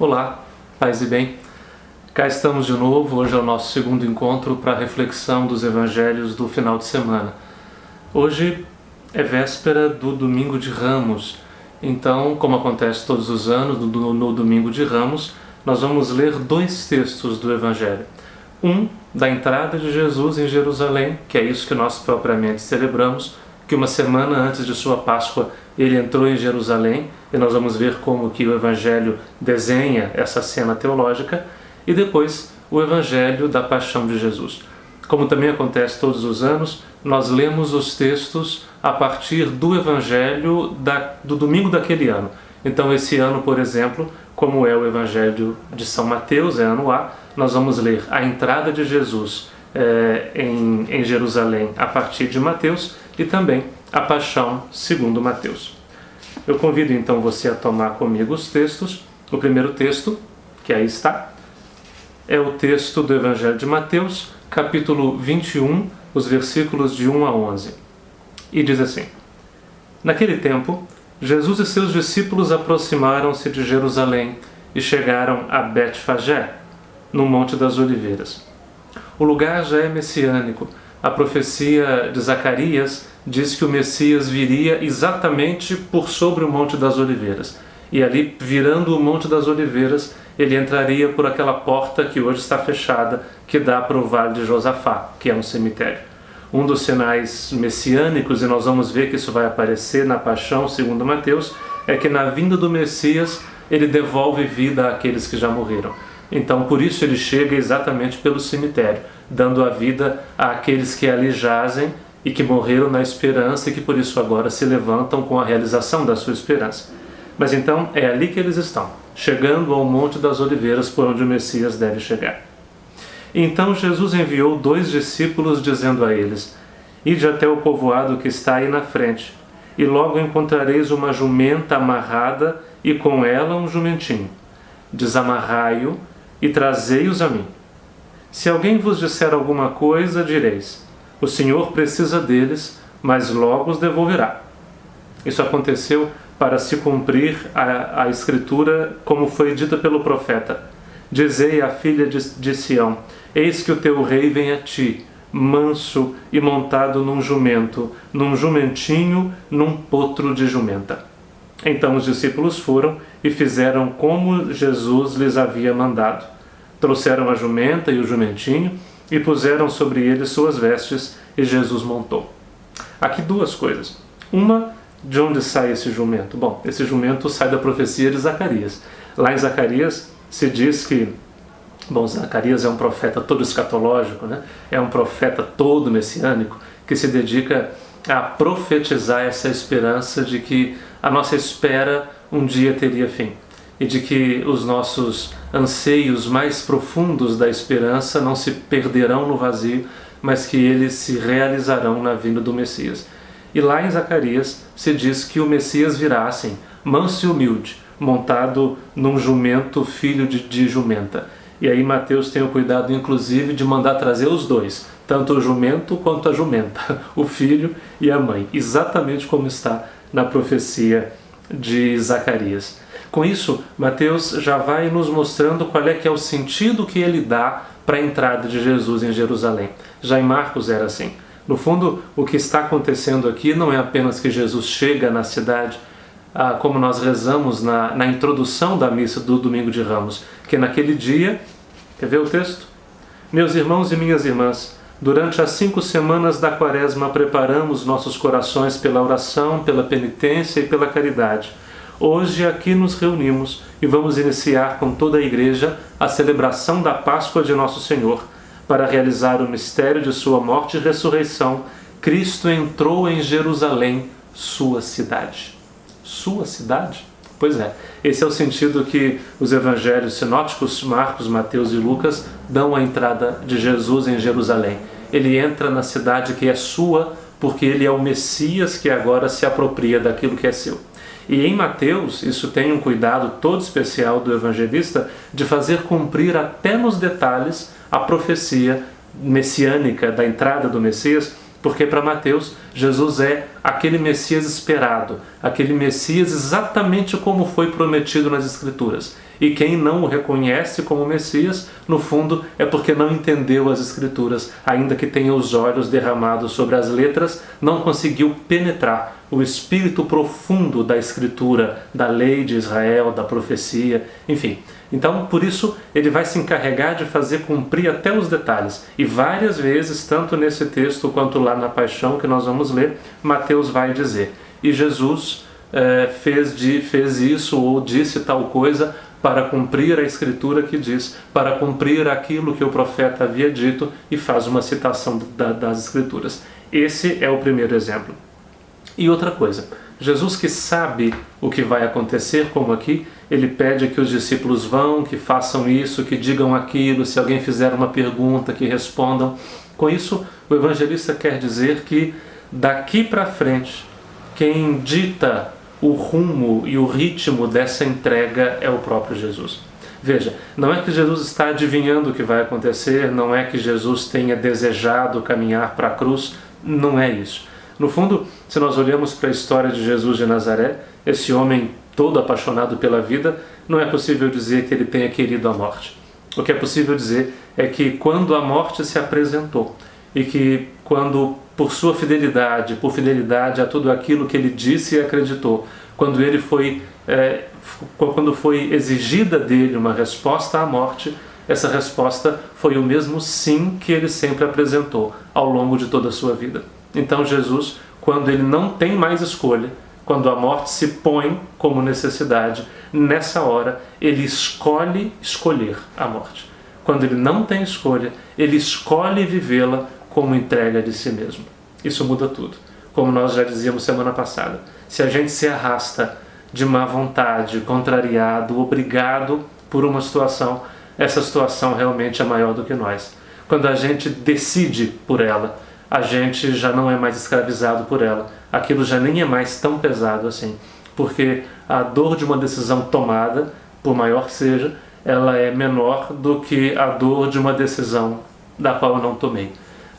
Olá, paz e bem. Cá estamos de novo, hoje é o nosso segundo encontro para a reflexão dos evangelhos do final de semana. Hoje é véspera do Domingo de Ramos, então, como acontece todos os anos, no Domingo de Ramos, nós vamos ler dois textos do evangelho. Um, da entrada de Jesus em Jerusalém, que é isso que nós propriamente celebramos, que uma semana antes de sua Páscoa ele entrou em Jerusalém, e nós vamos ver como que o Evangelho desenha essa cena teológica, e depois o Evangelho da Paixão de Jesus. Como também acontece todos os anos, nós lemos os textos a partir do Evangelho do domingo daquele ano. Então esse ano, por exemplo, como é o Evangelho de São Mateus, é ano A, nós vamos ler a entrada de Jesus em Jerusalém a partir de Mateus e também a Paixão segundo Mateus. Eu convido então você a tomar comigo os textos. O primeiro texto, que aí está, é o texto do Evangelho de Mateus, capítulo 21, os versículos de 1 a 11. E diz assim: Naquele tempo, Jesus e seus discípulos aproximaram-se de Jerusalém e chegaram a Betfagé, no Monte das Oliveiras. O lugar já é messiânico. A profecia de Zacarias diz que o Messias viria exatamente por sobre o Monte das Oliveiras. E ali, virando o Monte das Oliveiras, ele entraria por aquela porta que hoje está fechada, que dá para o Vale de Josafá, que é um cemitério. Um dos sinais messiânicos, e nós vamos ver que isso vai aparecer na Paixão, segundo Mateus, é que na vinda do Messias, ele devolve vida àqueles que já morreram. Então, por isso ele chega exatamente pelo cemitério, dando a vida àqueles que ali jazem e que morreram na esperança e que por isso agora se levantam com a realização da sua esperança. Mas então é ali que eles estão, chegando ao Monte das Oliveiras, por onde o Messias deve chegar. Então Jesus enviou 2 discípulos, dizendo a eles: Ide até o povoado que está aí na frente, e logo encontrareis uma jumenta amarrada e com ela um jumentinho. Desamarrai-o e trazei-os a mim. Se alguém vos disser alguma coisa, direis: o Senhor precisa deles, mas logo os devolverá. Isso aconteceu para se cumprir a Escritura, como foi dita pelo profeta: Dizei à filha de Sião: eis que o teu rei vem a ti, manso e montado num jumento, num jumentinho, num potro de jumenta. Então os discípulos foram e fizeram como Jesus lhes havia mandado. Trouxeram a jumenta e o jumentinho e puseram sobre eles suas vestes, e Jesus montou. Aqui 2 coisas. Uma, de onde sai esse jumento? Bom, esse jumento sai da profecia de Zacarias. Lá em Zacarias se diz que, Zacarias é um profeta todo escatológico, né? É um profeta todo messiânico, que se dedica a profetizar essa esperança de que a nossa espera um dia teria fim. E de que os nossos anseios mais profundos da esperança não se perderão no vazio, mas que eles se realizarão na vinda do Messias. E lá em Zacarias se diz que o Messias virá assim, manso e humilde, montado num jumento, filho de jumenta. E aí Mateus tem o cuidado, inclusive, de mandar trazer os 2, tanto o jumento quanto a jumenta, o filho e a mãe, exatamente como está na profecia de Zacarias. Com isso, Mateus já vai nos mostrando qual é que é o sentido que ele dá para a entrada de Jesus em Jerusalém. Já em Marcos era assim. No fundo, o que está acontecendo aqui não é apenas que Jesus chega na cidade, como nós rezamos na introdução da missa do Domingo de Ramos, que naquele dia, quer ver o texto? Meus irmãos e minhas irmãs, durante as 5 semanas da Quaresma preparamos nossos corações pela oração, pela penitência e pela caridade. Hoje aqui nos reunimos e vamos iniciar com toda a Igreja a celebração da Páscoa de Nosso Senhor. Para realizar o mistério de sua morte e ressurreição, Cristo entrou em Jerusalém, sua cidade. Sua cidade? Pois é, esse é o sentido que os evangelhos sinóticos, Marcos, Mateus e Lucas, dão à entrada de Jesus em Jerusalém. Ele entra na cidade que é sua, porque ele é o Messias que agora se apropria daquilo que é seu. E em Mateus, isso tem um cuidado todo especial do evangelista de fazer cumprir até nos detalhes a profecia messiânica da entrada do Messias, porque para Mateus, Jesus é aquele Messias esperado, aquele Messias exatamente como foi prometido nas Escrituras. E quem não o reconhece como Messias, no fundo, é porque não entendeu as Escrituras, ainda que tenha os olhos derramados sobre as letras, não conseguiu penetrar o espírito profundo da Escritura, da lei de Israel, da profecia, enfim. Então, por isso, ele vai se encarregar de fazer cumprir até os detalhes. E várias vezes, tanto nesse texto quanto lá na Paixão que nós vamos ler, Mateus vai dizer: e Jesus fez isso ou disse tal coisa para cumprir a Escritura que diz, para cumprir aquilo que o profeta havia dito, e faz uma citação das Escrituras. Esse é o primeiro exemplo. E outra coisa, Jesus, que sabe o que vai acontecer, como aqui, ele pede que os discípulos vão, que façam isso, que digam aquilo, se alguém fizer uma pergunta, que respondam. Com isso, o evangelista quer dizer que daqui para frente, quem dita o rumo e o ritmo dessa entrega é o próprio Jesus. Veja, não é que Jesus está adivinhando o que vai acontecer, não é que Jesus tenha desejado caminhar para a cruz, não é isso. No fundo, se nós olhamos para a história de Jesus de Nazaré, esse homem todo apaixonado pela vida, não é possível dizer que ele tenha querido a morte. O que é possível dizer é que quando a morte se apresentou, e que quando, por sua fidelidade, por fidelidade a tudo aquilo que ele disse e acreditou, quando foi exigida dele uma resposta à morte, essa resposta foi o mesmo sim que ele sempre apresentou ao longo de toda a sua vida. Então Jesus, quando ele não tem mais escolha, quando a morte se põe como necessidade, nessa hora ele escolhe escolher a morte. Quando ele não tem escolha, ele escolhe vivê-la como entrega de si mesmo. Isso muda tudo. Como nós já dizíamos semana passada, se a gente se arrasta de má vontade, contrariado, obrigado por uma situação, essa situação realmente é maior do que nós. Quando a gente decide por ela, a gente já não é mais escravizado por ela. Aquilo já nem é mais tão pesado assim. Porque a dor de uma decisão tomada, por maior que seja, ela é menor do que a dor de uma decisão da qual eu não tomei.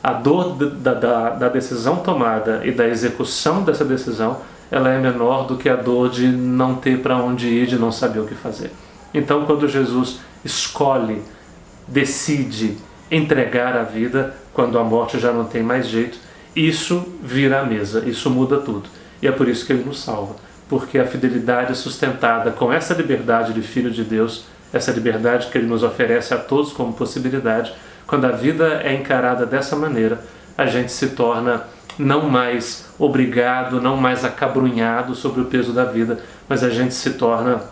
A dor da decisão tomada e da execução dessa decisão, ela é menor do que a dor de não ter para onde ir, de não saber o que fazer. Então, quando Jesus escolhe, decide entregar a vida, quando a morte já não tem mais jeito, isso vira a mesa, isso muda tudo. E é por isso que ele nos salva, porque a fidelidade sustentada com essa liberdade de Filho de Deus, essa liberdade que ele nos oferece a todos como possibilidade, quando a vida é encarada dessa maneira, a gente se torna não mais obrigado, não mais acabrunhado sobre o peso da vida, mas a gente se torna,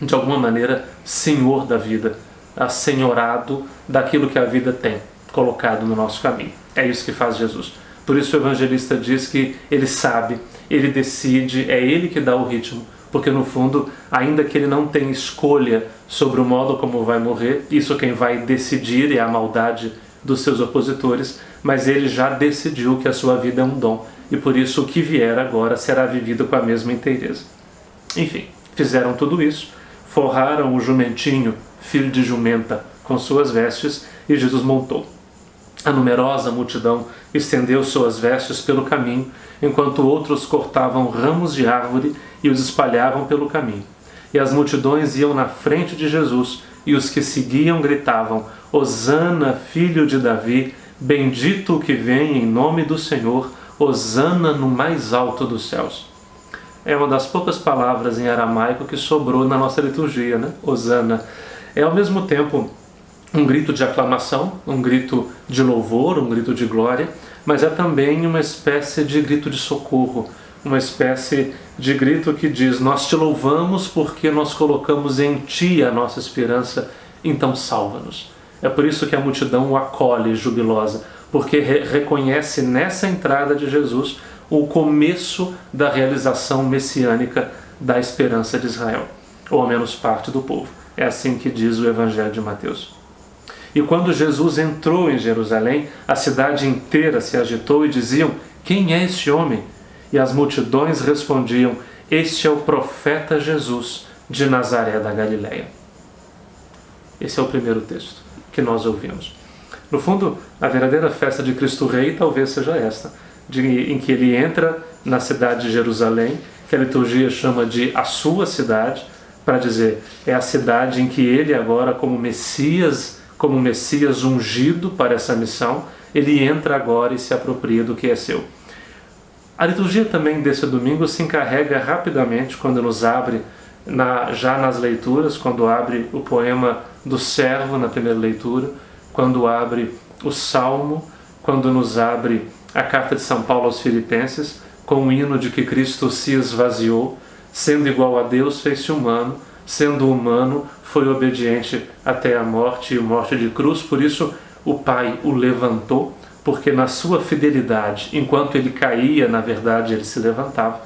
de alguma maneira, senhor da vida, assenhorado daquilo que a vida tem colocado no nosso caminho. É isso que faz Jesus. Por isso o evangelista diz que ele sabe, ele decide, é ele que dá o ritmo, porque no fundo, ainda que ele não tenha escolha sobre o modo como vai morrer, isso quem vai decidir é a maldade dos seus opositores, mas ele já decidiu que a sua vida é um dom, e por isso o que vier agora será vivido com a mesma inteireza. Enfim, fizeram tudo isso, forraram o jumentinho, filho de jumenta, com suas vestes, e Jesus montou. A numerosa multidão estendeu suas vestes pelo caminho, enquanto outros cortavam ramos de árvore e os espalhavam pelo caminho. E as multidões iam na frente de Jesus, e os que seguiam gritavam: Hosana, filho de Davi, bendito o que vem em nome do Senhor, Hosana no mais alto dos céus. É uma das poucas palavras em aramaico que sobrou na nossa liturgia, né? Hosana. É ao mesmo tempo um grito de aclamação, um grito de louvor, um grito de glória, mas é também uma espécie de grito de socorro, uma espécie de grito que diz: nós te louvamos porque nós colocamos em ti a nossa esperança, então salva-nos. É por isso que a multidão o acolhe jubilosa, porque reconhece nessa entrada de Jesus o começo da realização messiânica da esperança de Israel, ou ao menos parte do povo. É assim que diz o Evangelho de Mateus. E quando Jesus entrou em Jerusalém, a cidade inteira se agitou e diziam: quem é este homem? E as multidões respondiam: este é o profeta Jesus de Nazaré da Galileia. Esse é o primeiro texto que nós ouvimos. No fundo, a verdadeira festa de Cristo Rei talvez seja esta, em que ele entra na cidade de Jerusalém, que a liturgia chama de a sua cidade, para dizer, é a cidade em que ele agora, como Messias ungido para essa missão, ele entra agora e se apropria do que é seu. A liturgia também desse domingo se encarrega rapidamente, quando nos abre, já nas leituras, quando abre o poema do servo na primeira leitura, quando abre o Salmo, quando nos abre a carta de São Paulo aos Filipenses, com o hino de que Cristo se esvaziou, sendo igual a Deus, fez-se humano, sendo humano, foi obediente até a morte e morte de cruz. Por isso o Pai o levantou, porque na sua fidelidade, enquanto ele caía, na verdade ele se levantava.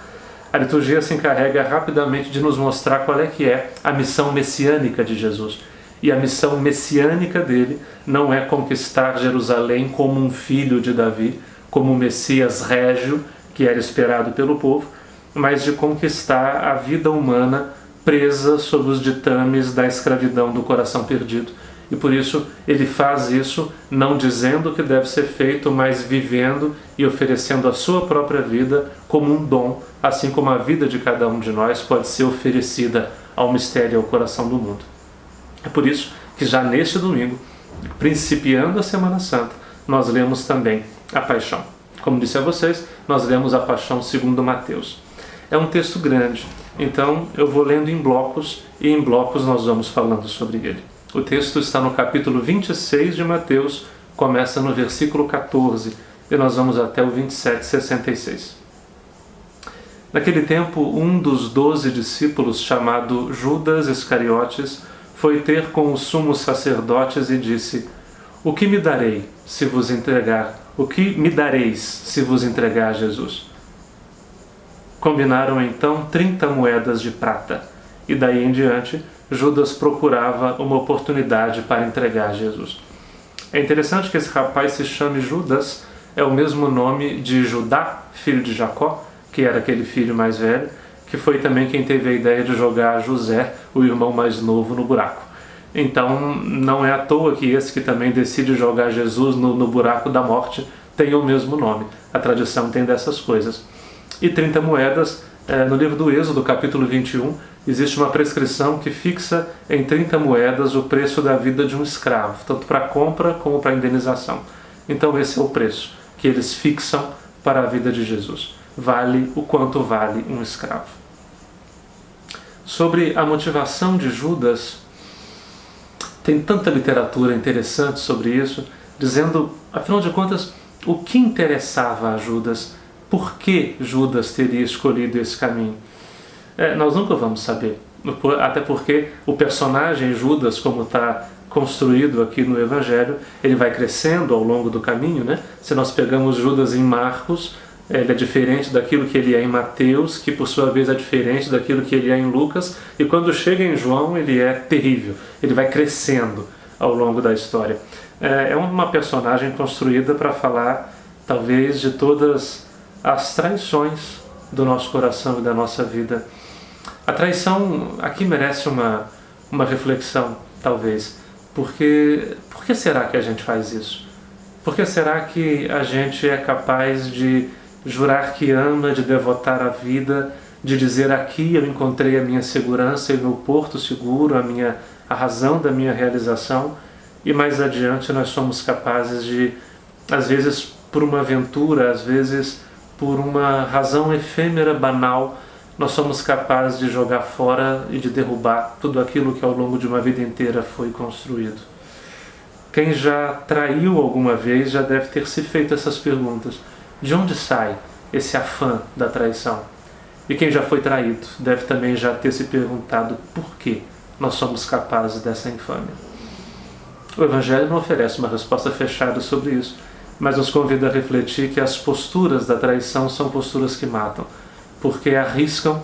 A liturgia se encarrega rapidamente de nos mostrar qual é que é a missão messiânica de Jesus. E a missão messiânica dele não é conquistar Jerusalém como um filho de Davi, como um Messias régio, que era esperado pelo povo, mas de conquistar a vida humana presa sob os ditames da escravidão do coração perdido. E por isso ele faz isso não dizendo o que deve ser feito, mas vivendo e oferecendo a sua própria vida como um dom, assim como a vida de cada um de nós pode ser oferecida ao mistério e ao coração do mundo. É por isso que já neste domingo, principiando a Semana Santa, nós lemos também a Paixão. Como disse a vocês, nós lemos a Paixão segundo Mateus. É um texto grande, então eu vou lendo em blocos e em blocos nós vamos falando sobre ele. O texto está no capítulo 26 de Mateus, começa no versículo 14 e nós vamos até o 27:66. Naquele tempo, um dos 12 discípulos, chamado Judas Iscariotes, foi ter com os sumos sacerdotes e disse: O que me dareis se vos entregar Jesus? Combinaram então 30 moedas de prata, e daí em diante Judas procurava uma oportunidade para entregar Jesus. É interessante que esse rapaz se chame Judas, é o mesmo nome de Judá, filho de Jacó, que era aquele filho mais velho, que foi também quem teve a ideia de jogar José, o irmão mais novo, no buraco. Então não é à toa que esse que também decide jogar Jesus no buraco da morte tem o mesmo nome. A tradição tem dessas coisas. E 30 moedas, no livro do Êxodo, capítulo 21, existe uma prescrição que fixa em 30 moedas o preço da vida de um escravo, tanto para compra como para indenização. Então esse é o preço que eles fixam para a vida de Jesus. Vale o quanto vale um escravo. Sobre a motivação de Judas, tem tanta literatura interessante sobre isso, dizendo, afinal de contas, o que interessava a Judas, por que Judas teria escolhido esse caminho. Nós nunca vamos saber, até porque o personagem Judas, como está construído aqui no Evangelho, ele vai crescendo ao longo do caminho, né? Se nós pegamos Judas em Marcos, ele é diferente daquilo que ele é em Mateus, que por sua vez é diferente daquilo que ele é em Lucas, e quando chega em João ele é terrível, ele vai crescendo ao longo da história. É uma personagem construída para falar, talvez, de todas as traições do nosso coração e da nossa vida. A traição aqui merece uma reflexão, talvez. Por que será que a gente faz isso? Por que será que a gente é capaz de jurar que ama, de devotar a vida, de dizer aqui eu encontrei a minha segurança e o meu porto seguro, a razão da minha realização, e mais adiante nós somos capazes de, às vezes por uma aventura, às vezes por uma razão efêmera, banal, nós somos capazes de jogar fora e de derrubar tudo aquilo que ao longo de uma vida inteira foi construído. Quem já traiu alguma vez já deve ter se feito essas perguntas. De onde sai esse afã da traição? E quem já foi traído deve também já ter se perguntado por que nós somos capazes dessa infâmia. O Evangelho não oferece uma resposta fechada sobre isso, mas nos convida a refletir que as posturas da traição são posturas que matam, porque arriscam,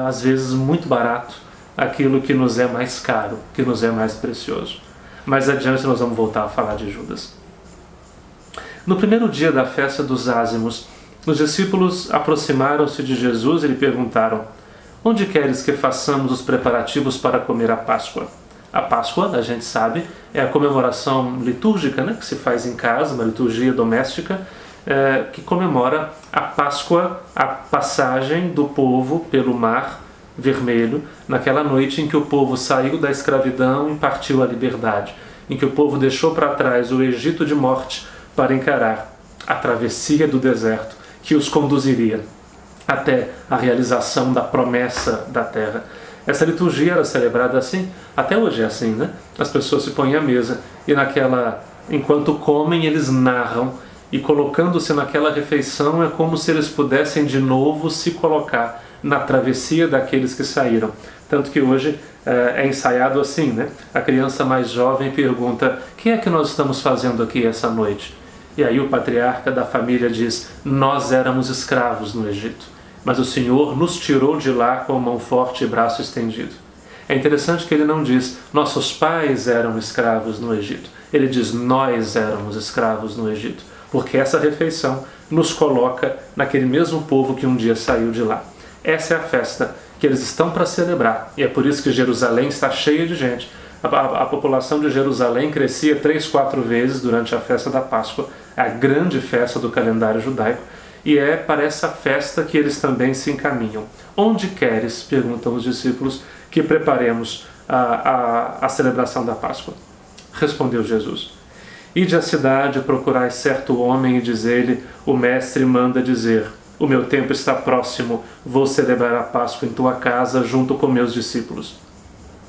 às vezes muito barato, aquilo que nos é mais caro, que nos é mais precioso. Mais adiante nós vamos voltar a falar de Judas. No primeiro dia da festa dos ázimos, os discípulos aproximaram-se de Jesus e lhe perguntaram: onde queres que façamos os preparativos para comer a Páscoa? A Páscoa, a gente sabe, é a comemoração litúrgica, né, que se faz em casa, uma liturgia doméstica, que comemora a Páscoa, a passagem do povo pelo mar vermelho, naquela noite em que o povo saiu da escravidão e partiu à liberdade, em que o povo deixou para trás o Egito de morte para encarar a travessia do deserto que os conduziria até a realização da promessa da terra. Essa liturgia era celebrada assim, até hoje é assim, né? As pessoas se põem à mesa e enquanto comem, eles narram, e colocando-se naquela refeição é como se eles pudessem de novo se colocar na travessia daqueles que saíram. Tanto que hoje é ensaiado assim, né? A criança mais jovem pergunta: o que é que nós estamos fazendo aqui essa noite? E aí o patriarca da família diz: nós éramos escravos no Egito, mas o Senhor nos tirou de lá com mão forte e braço estendido. É interessante que ele não diz: nossos pais eram escravos no Egito. Ele diz: nós éramos escravos no Egito, porque essa refeição nos coloca naquele mesmo povo que um dia saiu de lá. Essa é a festa que eles estão para celebrar, e é por isso que Jerusalém está cheia de gente. A população de Jerusalém crescia 3, 4 vezes durante a festa da Páscoa, a grande festa do calendário judaico, e é para essa festa que eles também se encaminham. Onde queres, perguntam os discípulos, que preparemos a celebração da Páscoa? Respondeu Jesus: ide à cidade, procurai certo homem e diz-lhe: o mestre manda dizer, o meu tempo está próximo, vou celebrar a Páscoa em tua casa junto com meus discípulos.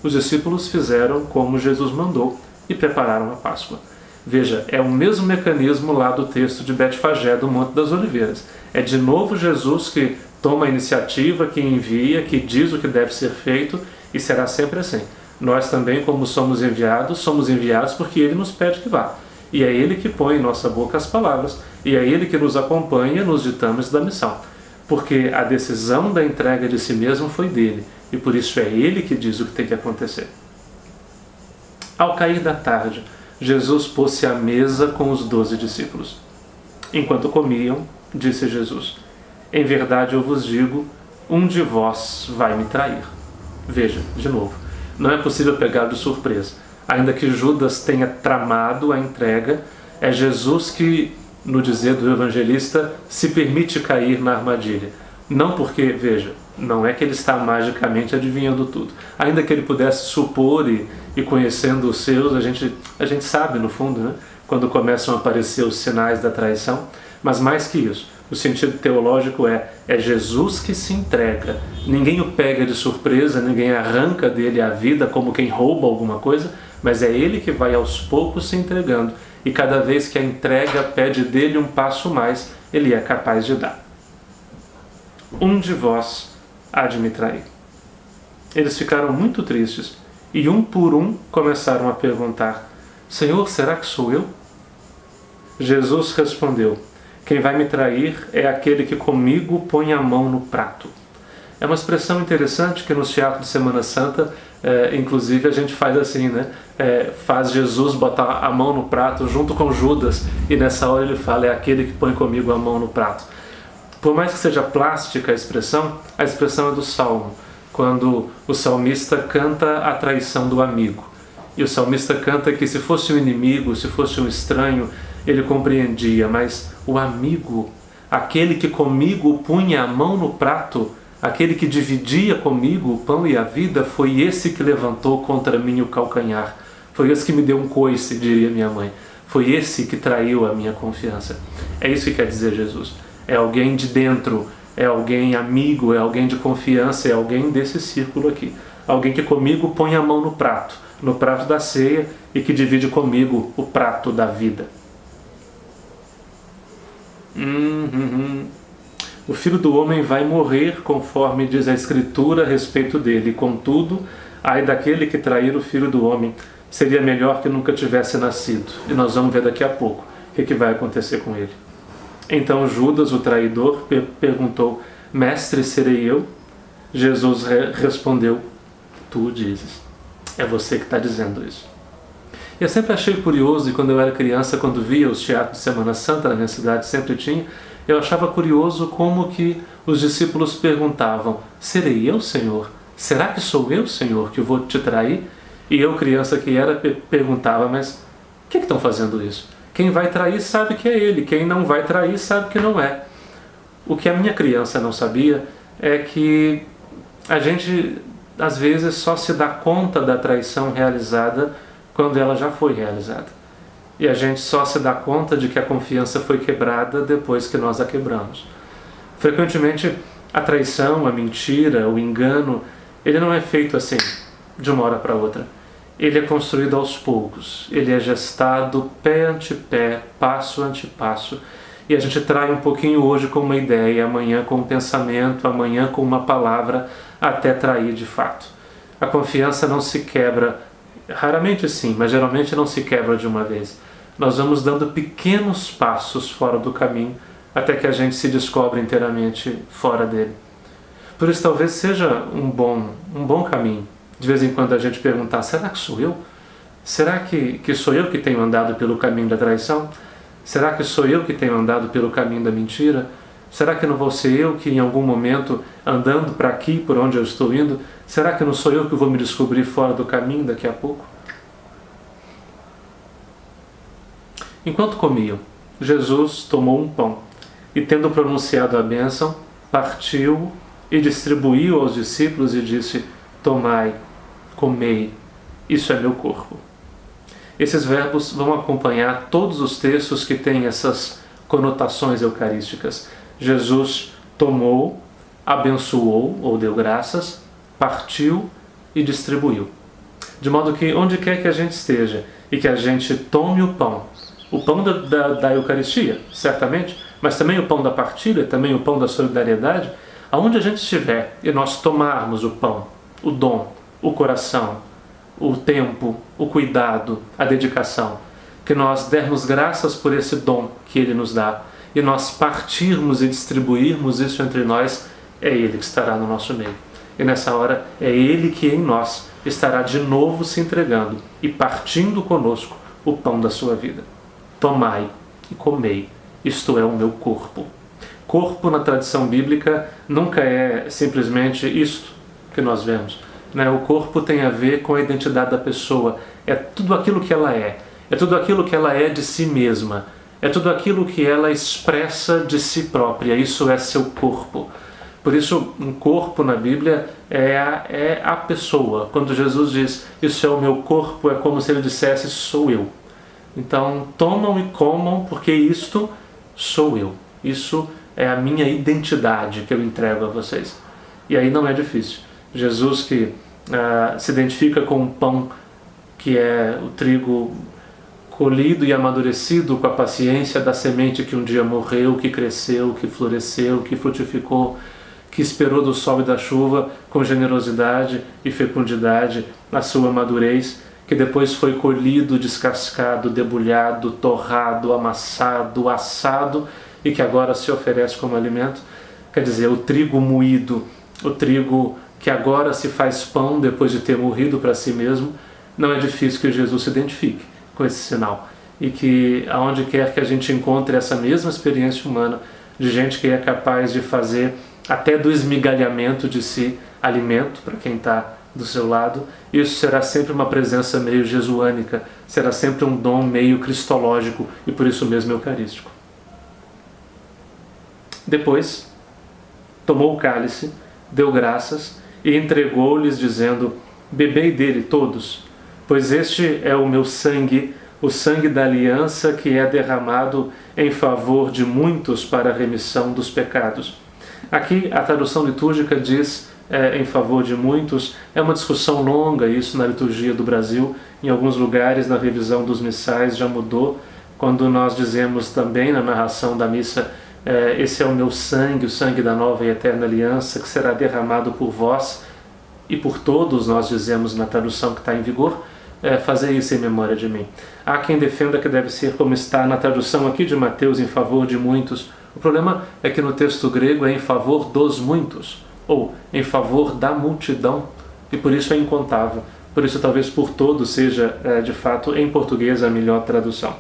Os discípulos fizeram como Jesus mandou e prepararam a Páscoa. Veja, é o mesmo mecanismo lá do texto de Betfagé do Monte das Oliveiras. É de novo Jesus que toma a iniciativa, que envia, que diz o que deve ser feito, e será sempre assim. Nós também, como somos enviados porque Ele nos pede que vá. E é Ele que põe em nossa boca as palavras, e é Ele que nos acompanha nos ditames da missão. Porque a decisão da entrega de si mesmo foi dele, e por isso é Ele que diz o que tem que acontecer. Ao cair da tarde, Jesus pôs-se à mesa com os 12 discípulos. Enquanto comiam, disse Jesus: em verdade eu vos digo, um de vós vai me trair. Veja, de novo, não é possível pegar de surpresa. Ainda que Judas tenha tramado a entrega, é Jesus que, no dizer do evangelista, se permite cair na armadilha. Não porque, veja, não é que ele está magicamente adivinhando tudo. Ainda que ele pudesse supor e conhecendo os seus, a gente sabe no fundo, né? Quando começam a aparecer os sinais da traição. Mas mais que isso, o sentido teológico é Jesus que se entrega. Ninguém o pega de surpresa, ninguém arranca dele a vida como quem rouba alguma coisa, mas é ele que vai aos poucos se entregando. E cada vez que a entrega pede dele um passo mais, ele é capaz de dar. Um de vós há de me trair. Eles ficaram muito tristes e um por um começaram a perguntar: Senhor, será que sou eu? Jesus respondeu: quem vai me trair é aquele que comigo põe a mão no prato. É uma expressão interessante que no teatro de Semana Santa, inclusive a gente faz assim, né? Faz Jesus botar a mão no prato junto com Judas, e nessa hora ele fala: é aquele que põe comigo a mão no prato. Por mais que seja plástica a expressão é do Salmo, quando o salmista canta a traição do amigo. E o salmista canta que se fosse um inimigo, se fosse um estranho, ele compreendia, mas o amigo, aquele que comigo punha a mão no prato, aquele que dividia comigo o pão e a vida, foi esse que levantou contra mim o calcanhar. Foi esse que me deu um coice, diria minha mãe. Foi esse que traiu a minha confiança. É isso que quer dizer Jesus. É alguém de dentro, é alguém amigo, é alguém de confiança, é alguém desse círculo aqui. Alguém que comigo põe a mão no prato da ceia, e que divide comigo o prato da vida. O Filho do Homem vai morrer, conforme diz a Escritura a respeito dele. Contudo, ai daquele que trair o Filho do Homem, seria melhor que nunca tivesse nascido. E nós vamos ver daqui a pouco o que vai acontecer com ele. Então Judas, o traidor, perguntou: Mestre, serei eu? Jesus respondeu: Tu o dizes. É você que está dizendo isso. E eu sempre achei curioso, e quando eu era criança, quando via os teatros de Semana Santa na minha cidade, sempre tinha, eu achava curioso como que os discípulos perguntavam: serei eu, Senhor? Será que sou eu, Senhor, que vou te trair? E eu, criança que era, perguntava: mas por que estão fazendo isso? Quem vai trair sabe que é ele, quem não vai trair sabe que não é. O que a minha criança não sabia é que A gente, às vezes, só se dá conta da traição realizada quando ela já foi realizada. E a gente só se dá conta de que a confiança foi quebrada depois que nós a quebramos. Frequentemente, a traição, a mentira, o engano, ele não é feito assim, de uma hora para outra. Ele é construído aos poucos. Ele é gestado pé ante pé, passo ante passo. E a gente trai um pouquinho hoje com uma ideia, amanhã com um pensamento, amanhã com uma palavra, até trair de fato. A confiança não se quebra, raramente sim, mas geralmente não se quebra de uma vez. Nós vamos dando pequenos passos fora do caminho, até que a gente se descobre inteiramente fora dele. Por isso talvez seja um bom caminho. De vez em quando a gente perguntar, será que sou eu? Será que sou eu que tenho andado pelo caminho da traição? Será que sou eu que tenho andado pelo caminho da mentira? Será que não vou ser eu que em algum momento, andando para aqui, por onde eu estou indo, será que não sou eu que vou me descobrir fora do caminho daqui a pouco? Enquanto comiam, Jesus tomou um pão e, tendo pronunciado a bênção, partiu e distribuiu aos discípulos e disse: tomai, comei, isso é meu corpo. Esses verbos vão acompanhar todos os textos que têm essas conotações eucarísticas. Jesus tomou, abençoou ou deu graças, partiu e distribuiu. De modo que onde quer que a gente esteja e que a gente tome o pão da Eucaristia, certamente, mas também o pão da partilha, também o pão da solidariedade, aonde a gente estiver e nós tomarmos o pão, o dom, o coração, o tempo, o cuidado, a dedicação, que nós dermos graças por esse dom que Ele nos dá e nós partirmos e distribuirmos isso entre nós, é Ele que estará no nosso meio. E nessa hora é Ele que em nós estará de novo se entregando e partindo conosco o pão da sua vida. Tomai e comei, isto é o meu corpo. Corpo na tradição bíblica nunca é simplesmente isto que nós vemos. O corpo tem a ver com a identidade da pessoa, é tudo aquilo que ela é tudo aquilo que ela é de si mesma, é tudo aquilo que ela expressa de si própria, isso é seu corpo. Por isso, um corpo na Bíblia é a pessoa. Quando Jesus diz, isso é o meu corpo, é como se ele dissesse, sou eu. Então, tomam e comam, porque isto sou eu. Isso é a minha identidade que eu entrego a vocês. E aí não é difícil. Jesus que se identifica com um pão que é o trigo colhido e amadurecido com a paciência da semente que um dia morreu, que cresceu, que floresceu, que frutificou, que esperou do sol e da chuva com generosidade e fecundidade a sua madurez, que depois foi colhido, descascado, debulhado, torrado, amassado, assado e que agora se oferece como alimento. Quer dizer, o trigo moído, o trigo que agora se faz pão depois de ter morrido para si mesmo, não é difícil que Jesus se identifique com esse sinal. E que aonde quer que a gente encontre essa mesma experiência humana, de gente que é capaz de fazer até do esmigalhamento de si alimento para quem está do seu lado, isso será sempre uma presença meio jesuânica, será sempre um dom meio cristológico e por isso mesmo eucarístico. Depois, tomou o cálice, deu graças e entregou-lhes dizendo, bebei dele todos, pois este é o meu sangue, o sangue da aliança que é derramado em favor de muitos para a remissão dos pecados. Aqui a tradução litúrgica diz em favor de muitos, é uma discussão longa isso na liturgia do Brasil, em alguns lugares na revisão dos missais já mudou, quando nós dizemos também na narração da missa, esse é o meu sangue, o sangue da nova e eterna aliança, que será derramado por vós e por todos, nós dizemos na tradução que está em vigor, fazer isso em memória de mim. Há quem defenda que deve ser como está na tradução aqui de Mateus, em favor de muitos. O problema é que no texto grego é em favor dos muitos, ou em favor da multidão, e por isso é incontável. Por isso talvez por todos seja, de fato, em português a melhor tradução.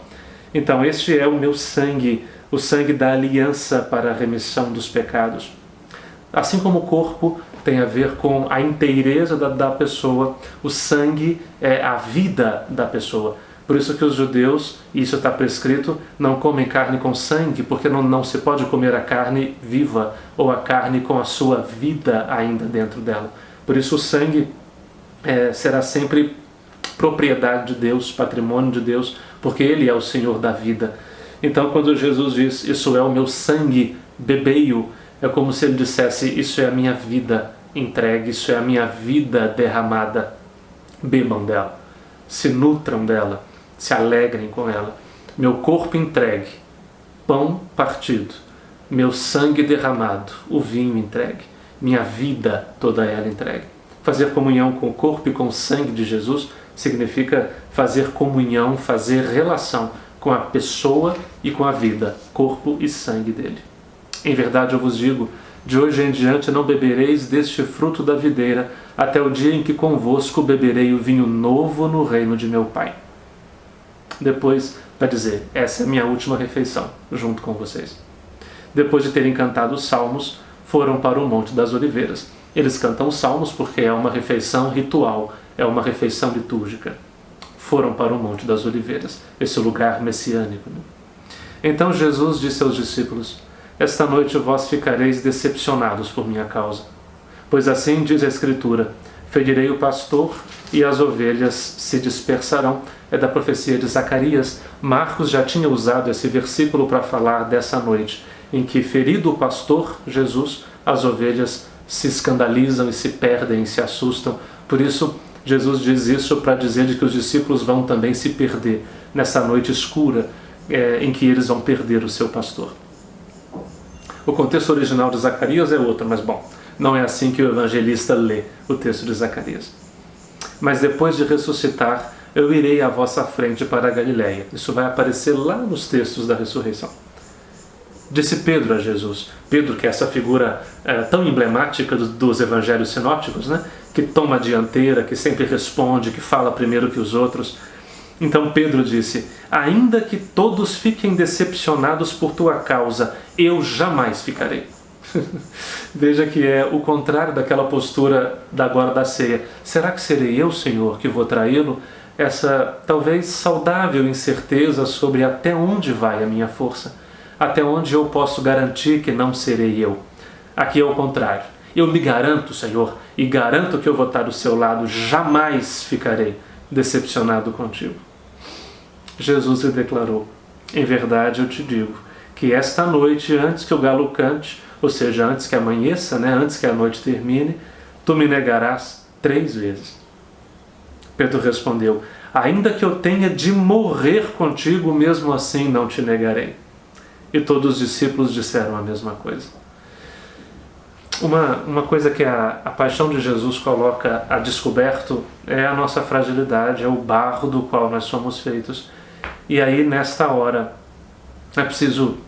Então, este é o meu sangue, o sangue da aliança para a remissão dos pecados. Assim como o corpo tem a ver com a inteireza da pessoa, o sangue é a vida da pessoa. Por isso que os judeus, e isso está prescrito, não comem carne com sangue, porque não se pode comer a carne viva ou a carne com a sua vida ainda dentro dela. Por isso o sangue será sempre propriedade de Deus, patrimônio de Deus, porque Ele é o Senhor da vida. Então quando Jesus diz, isso é o meu sangue, bebei-o, é como se Ele dissesse, isso é a minha vida entregue, isso é a minha vida derramada, bebam dela, se nutram dela, se alegrem com ela. Meu corpo entregue, pão partido, meu sangue derramado, o vinho entregue, minha vida toda ela entregue. Fazer comunhão com o corpo e com o sangue de Jesus significa fazer comunhão, fazer relação com a pessoa e com a vida, corpo e sangue dele. Em verdade eu vos digo, de hoje em diante não bebereis deste fruto da videira, até o dia em que convosco beberei o vinho novo no reino de meu Pai. Depois vai dizer, essa é a minha última refeição, junto com vocês. Depois de terem cantado os salmos, foram para o Monte das Oliveiras. Eles cantam os salmos porque é uma refeição ritual, é uma refeição litúrgica. Foram para o Monte das Oliveiras, esse lugar messiânico. Então Jesus disse aos discípulos, esta noite vós ficareis decepcionados por minha causa. Pois assim diz a Escritura, ferirei o pastor e as ovelhas se dispersarão. É da profecia de Zacarias. Marcos já tinha usado esse versículo para falar dessa noite, em que ferido o pastor, Jesus, as ovelhas se escandalizam e se perdem, se assustam. Por isso, Jesus diz isso para dizer de que os discípulos vão também se perder nessa noite escura em que eles vão perder o seu pastor. O contexto original de Zacarias é outro, mas bom, não é assim que o evangelista lê o texto de Zacarias. Mas depois de ressuscitar, eu irei à vossa frente para a Galileia. Isso vai aparecer lá nos textos da ressurreição. Disse Pedro a Jesus. Pedro, que é essa figura tão emblemática dos evangelhos sinópticos, né? Que toma a dianteira, que sempre responde, que fala primeiro que os outros. Então Pedro disse, ainda que todos fiquem decepcionados por tua causa, eu jamais ficarei. Veja que é o contrário daquela postura da agora da ceia. Será que serei eu, Senhor, que vou traí-lo? Essa talvez saudável incerteza sobre até onde vai a minha força, até onde eu posso garantir que não serei eu. Aqui é o contrário. Eu me garanto, Senhor, e garanto que eu vou estar do seu lado, jamais ficarei decepcionado contigo. Jesus lhe declarou, em verdade eu te digo, que esta noite, antes que o galo cante, ou seja, antes que amanheça, antes que a noite termine, tu me negarás 3 vezes. Pedro respondeu, ainda que eu tenha de morrer contigo, mesmo assim não te negarei. E todos os discípulos disseram a mesma coisa. Uma coisa que a paixão de Jesus coloca a descoberto é a nossa fragilidade, é o barro do qual nós somos feitos. E aí, nesta hora, é preciso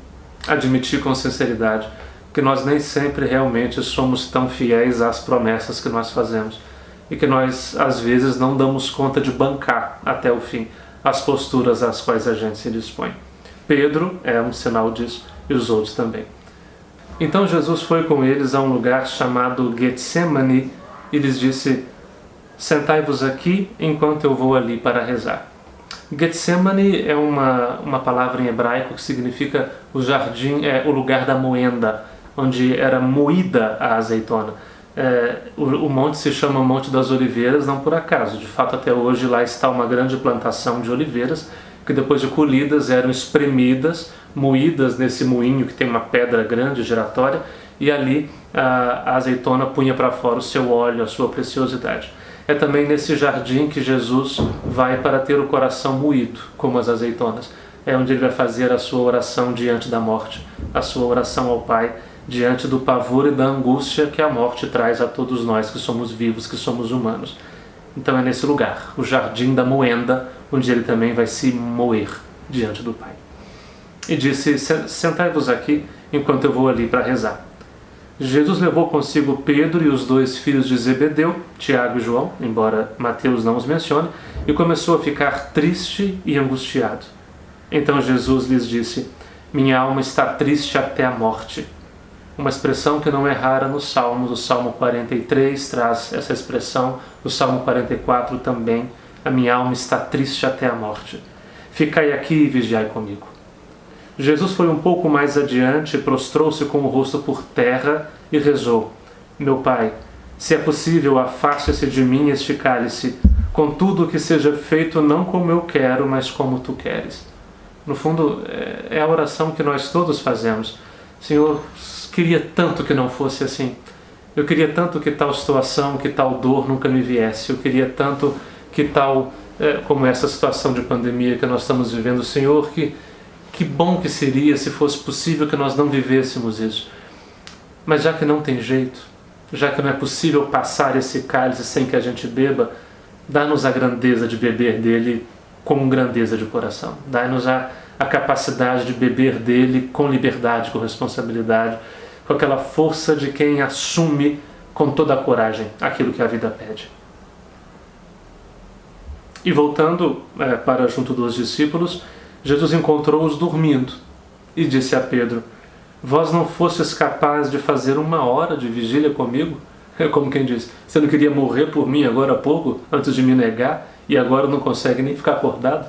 admitir com sinceridade que nós nem sempre realmente somos tão fiéis às promessas que nós fazemos e que nós, às vezes, não damos conta de bancar até o fim as posturas às quais a gente se dispõe. Pedro é um sinal disso e os outros também. Então Jesus foi com eles a um lugar chamado Getsemane e lhes disse, sentai-vos aqui enquanto eu vou ali para rezar. Getsemane é uma palavra em hebraico que significa o jardim, o lugar da moenda, onde era moída a azeitona. O monte se chama Monte das Oliveiras não por acaso. De fato, até hoje lá está uma grande plantação de oliveiras que depois de colhidas eram espremidas, moídas nesse moinho que tem uma pedra grande giratória, e ali a azeitona punha para fora o seu óleo, a sua preciosidade. É também nesse jardim que Jesus vai para ter o coração moído, como as azeitonas. É onde ele vai fazer a sua oração diante da morte, a sua oração ao Pai, diante do pavor e da angústia que a morte traz a todos nós que somos vivos, que somos humanos. Então é nesse lugar, o jardim da moenda, onde ele também vai se moer diante do Pai. E disse, sentai-vos aqui enquanto eu vou ali para rezar. Jesus levou consigo Pedro e os 2 filhos de Zebedeu, Tiago e João, embora Mateus não os mencione, e começou a ficar triste e angustiado. Então Jesus lhes disse, minha alma está triste até a morte. Uma expressão que não é rara nos Salmos. O Salmo 43 traz essa expressão, o Salmo 44 também, a minha alma está triste até a morte. ficai aqui e vigiai comigo. Jesus foi um pouco mais adiante, prostrou-se com o rosto por terra e rezou: Meu Pai, se é possível, afaste-se de mim este cálice, contudo que seja feito não como eu quero, mas como tu queres. No fundo, é a oração que nós todos fazemos. Senhor, queria tanto que não fosse assim. Eu queria tanto que tal situação, que tal dor nunca me viesse. Eu queria tanto que tal, como essa situação de pandemia que nós estamos vivendo, Senhor, que bom que seria se fosse possível que nós não vivêssemos isso. Mas já que não tem jeito, já que não é possível passar esse cálice sem que a gente beba, dá-nos a grandeza de beber dele com grandeza de coração. Dá-nos a capacidade de beber dele com liberdade, com responsabilidade, com aquela força de quem assume com toda a coragem aquilo que a vida pede. E voltando para junto dos discípulos, Jesus encontrou-os dormindo e disse a Pedro: Vós não fostes capaz de fazer 1 hora de vigília comigo? É como quem diz: Você não queria morrer por mim agora há pouco, antes de me negar, e agora não consegue nem ficar acordado?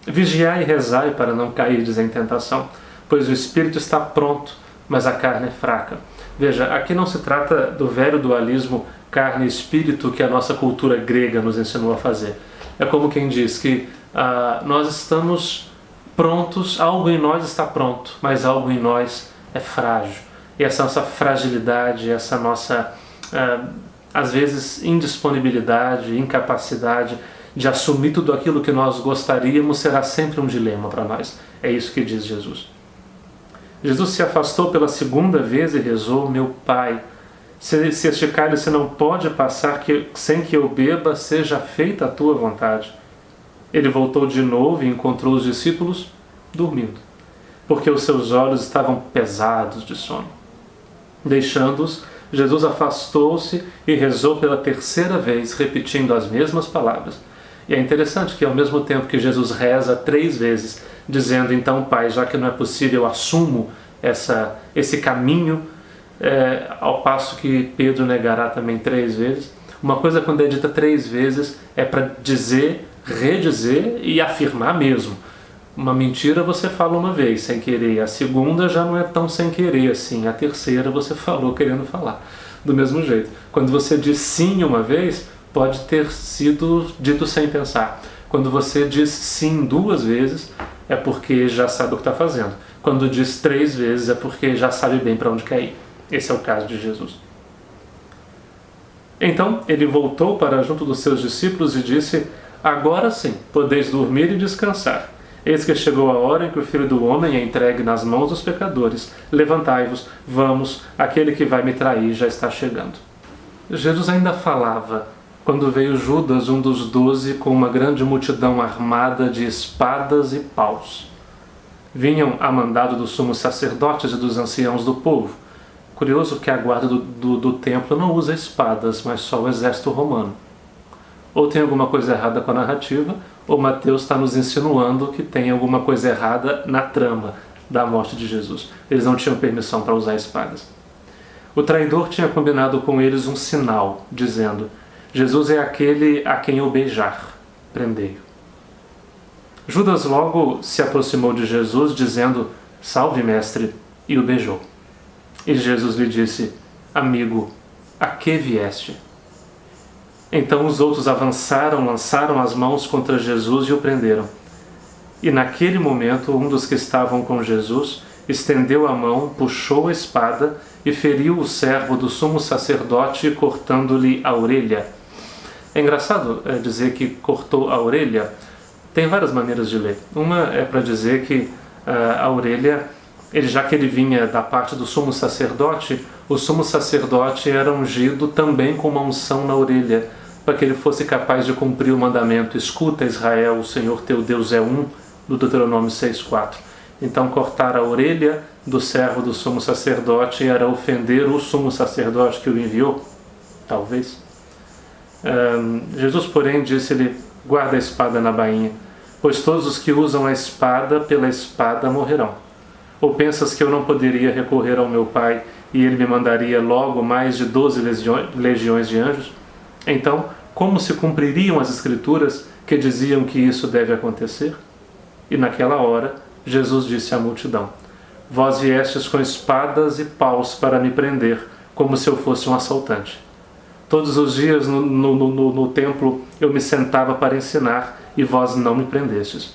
Vigiai e rezai para não cairdes em tentação, pois o espírito está pronto, mas a carne é fraca. Veja, aqui não se trata do velho dualismo carne e espírito que a nossa cultura grega nos ensinou a fazer. É como quem diz que nós estamos prontos, algo em nós está pronto, mas algo em nós é frágil. E essa nossa fragilidade, essa nossa, às vezes, indisponibilidade, incapacidade de assumir tudo aquilo que nós gostaríamos será sempre um dilema para nós. É isso que diz Jesus. Jesus se afastou pela 2ª vez e rezou: Meu Pai, se este cálice não pode passar sem que eu beba, seja feita a tua vontade. Ele voltou de novo e encontrou os discípulos dormindo, porque os seus olhos estavam pesados de sono. Deixando-os, Jesus afastou-se e rezou pela 3ª vez, repetindo as mesmas palavras. E é interessante que ao mesmo tempo que Jesus reza 3 vezes, dizendo: Então, Pai, já que não é possível, eu assumo esse caminho, ao passo que Pedro negará também 3 vezes. Uma coisa, quando é dita 3 vezes, é para dizer, redizer e afirmar mesmo. Uma mentira você fala 1 vez sem querer, a 2ª já não é tão sem querer assim, a 3ª você falou querendo falar. Do mesmo jeito, quando você diz sim 1 vez, pode ter sido dito sem pensar. Quando você diz sim 2 vezes, é porque já sabe o que está fazendo. Quando diz 3 vezes, é porque já sabe bem para onde quer ir. Esse é o caso de Jesus. Então, ele voltou para junto dos seus discípulos e disse: Agora sim, podeis dormir e descansar. Eis que chegou a hora em que o Filho do Homem é entregue nas mãos dos pecadores. Levantai-vos, vamos, aquele que vai me trair já está chegando. Jesus ainda falava quando veio Judas, um dos 12, com uma grande multidão armada de espadas e paus. Vinham a mandado dos sumos sacerdotes e dos anciãos do povo. Curioso que a guarda do templo não usa espadas, mas só o exército romano. Ou tem alguma coisa errada com a narrativa, ou Mateus está nos insinuando que tem alguma coisa errada na trama da morte de Jesus. Eles não tinham permissão para usar espadas. O traidor tinha combinado com eles um sinal, dizendo: Jesus é aquele a quem eu beijar, prendei-o. Judas logo se aproximou de Jesus, dizendo: Salve, mestre, e o beijou. E Jesus lhe disse: Amigo, a que vieste? Então os outros avançaram, lançaram as mãos contra Jesus e o prenderam. E naquele momento, um dos que estavam com Jesus estendeu a mão, puxou a espada e feriu o servo do sumo sacerdote, cortando-lhe a orelha. É engraçado dizer que cortou a orelha. Tem várias maneiras de ler. Uma é para dizer que a orelha, já que ele vinha da parte do sumo sacerdote, o sumo sacerdote era ungido também com uma unção na orelha, para que ele fosse capaz de cumprir o mandamento: escuta, Israel, o Senhor teu Deus é um, do Deuteronômio 6,4. Então cortar a orelha do servo do sumo sacerdote era ofender o sumo sacerdote que o enviou, talvez. Jesus, porém, disse-lhe: guarda a espada na bainha, pois todos os que usam a espada pela espada morrerão. Ou pensas que eu não poderia recorrer ao meu Pai e ele me mandaria logo mais de 12 legiões de anjos? Então, como se cumpririam as Escrituras que diziam que isso deve acontecer? E naquela hora, Jesus disse à multidão: Vós viestes com espadas e paus para me prender, como se eu fosse um assaltante. Todos os dias no templo eu me sentava para ensinar, e vós não me prendestes.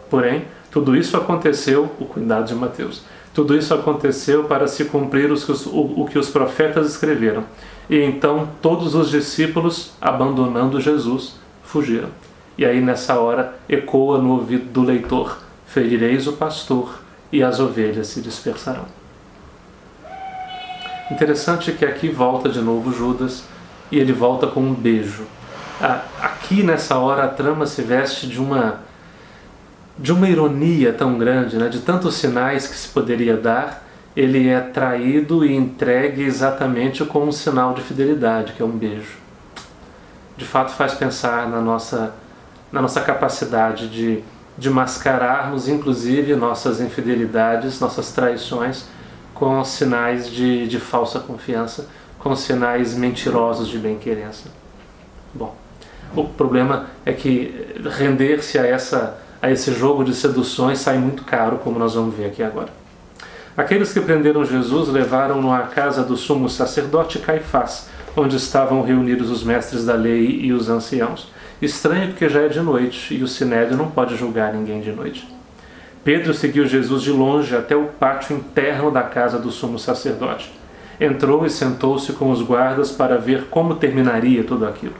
Porém, tudo isso aconteceu, o cuidado de Mateus, tudo isso aconteceu para se cumprir o que os profetas escreveram. E então todos os discípulos, abandonando Jesus, fugiram. E aí nessa hora ecoa no ouvido do leitor: ferireis o pastor e as ovelhas se dispersarão. Interessante que aqui volta de novo Judas, e ele volta com um beijo. Aqui nessa hora a trama se veste de uma ironia tão grande, né? De tantos sinais que se poderia dar, ele é traído e entregue exatamente com um sinal de fidelidade, que é um beijo. De fato faz pensar na nossa capacidade de mascararmos inclusive nossas infidelidades, nossas traições, com sinais de falsa confiança, com sinais mentirosos de bem-querença. Bom, o problema é que render-se a esse jogo de seduções sai muito caro, como nós vamos ver aqui agora. Aqueles que prenderam Jesus levaram-no à casa do sumo sacerdote Caifás, onde estavam reunidos os mestres da lei e os anciãos. Estranho, porque já é de noite e o sinédrio não pode julgar ninguém de noite. Pedro seguiu Jesus de longe até o pátio interno da casa do sumo sacerdote. Entrou e sentou-se com os guardas para ver como terminaria tudo aquilo.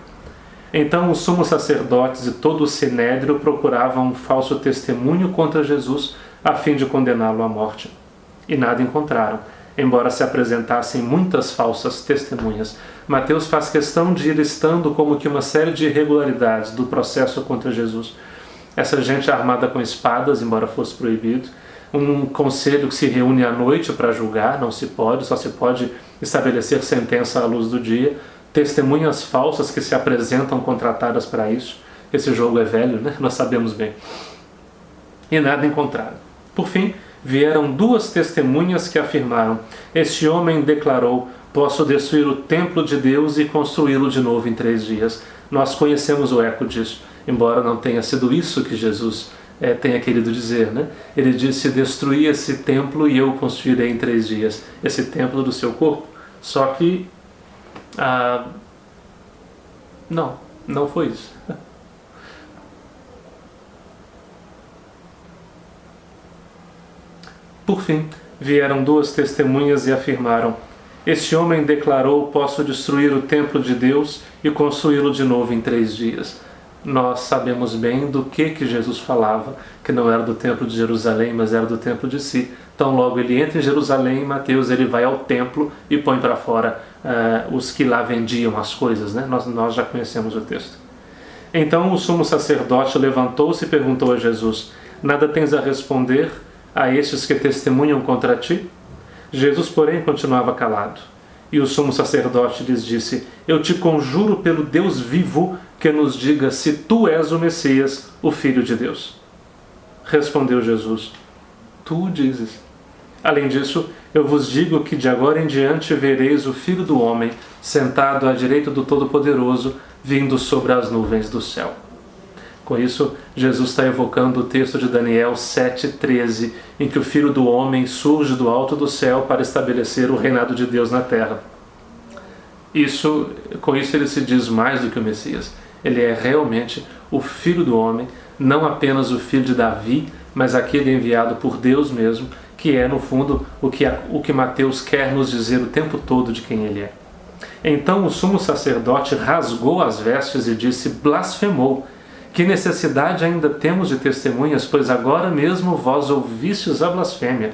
Então os sumos sacerdotes e todo o sinédrio procuravam um falso testemunho contra Jesus a fim de condená-lo à morte. E nada encontraram, embora se apresentassem muitas falsas testemunhas. Mateus faz questão de ir listando como que uma série de irregularidades do processo contra Jesus. Essa gente armada com espadas, embora fosse proibido, um conselho que se reúne à noite para julgar, não se pode, só se pode estabelecer sentença à luz do dia, testemunhas falsas que se apresentam contratadas para isso. Esse jogo é velho, né? Nós sabemos bem. E nada encontraram. Por fim, vieram duas testemunhas que afirmaram: este homem declarou: posso destruir o templo de Deus e construí-lo de novo em 3 dias. Nós conhecemos o eco disso, embora não tenha sido isso que Jesus tenha querido dizer, né? Ele disse: destruí esse templo e eu o construirei em 3 dias. Esse templo do seu corpo. Só que não foi isso. Por fim, vieram duas testemunhas e afirmaram: este homem declarou: posso destruir o templo de Deus e construí-lo de novo em 3 dias. Nós sabemos bem do que Jesus falava, que não era do templo de Jerusalém, mas era do templo de si. Então logo ele entra em Jerusalém, em Mateus, ele vai ao templo e põe para fora os que lá vendiam as coisas, né? Nós já conhecemos o texto. Então o sumo sacerdote levantou-se e perguntou a Jesus: nada tens a responder a estes que testemunham contra ti? Jesus, porém, continuava calado. E o sumo sacerdote lhes disse: eu te conjuro pelo Deus vivo que nos diga se tu és o Messias, o Filho de Deus. Respondeu Jesus: tu o dizes. Além disso, eu vos digo que de agora em diante vereis o Filho do Homem sentado à direita do Todo-Poderoso, vindo sobre as nuvens do céu. Com isso, Jesus está evocando o texto de Daniel 7,13, em que o Filho do Homem surge do alto do céu para estabelecer o reinado de Deus na terra. Com isso ele se diz mais do que o Messias. Ele é realmente o Filho do Homem, não apenas o filho de Davi, mas aquele enviado por Deus mesmo, que é, no fundo, o que Mateus quer nos dizer o tempo todo de quem ele é. Então o sumo sacerdote rasgou as vestes e disse: blasfemou. Que necessidade ainda temos de testemunhas, pois agora mesmo vós ouvistes a blasfêmia.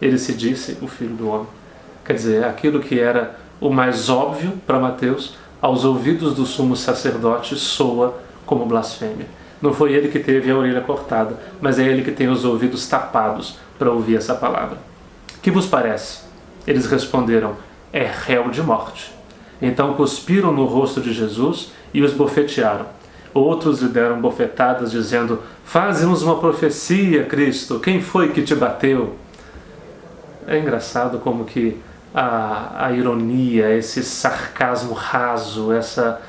Ele se disse o Filho do Homem. Quer dizer, aquilo que era o mais óbvio para Mateus, aos ouvidos do sumo sacerdote soa como blasfêmia. Não foi ele que teve a orelha cortada, mas é ele que tem os ouvidos tapados para ouvir essa palavra. Que vos parece? Eles responderam: é réu de morte. Então cuspiram no rosto de Jesus e os bofetearam. Outros lhe deram bofetadas, dizendo: faze-nos uma profecia, Cristo, quem foi que te bateu? É engraçado como que a ironia, esse sarcasmo raso, essa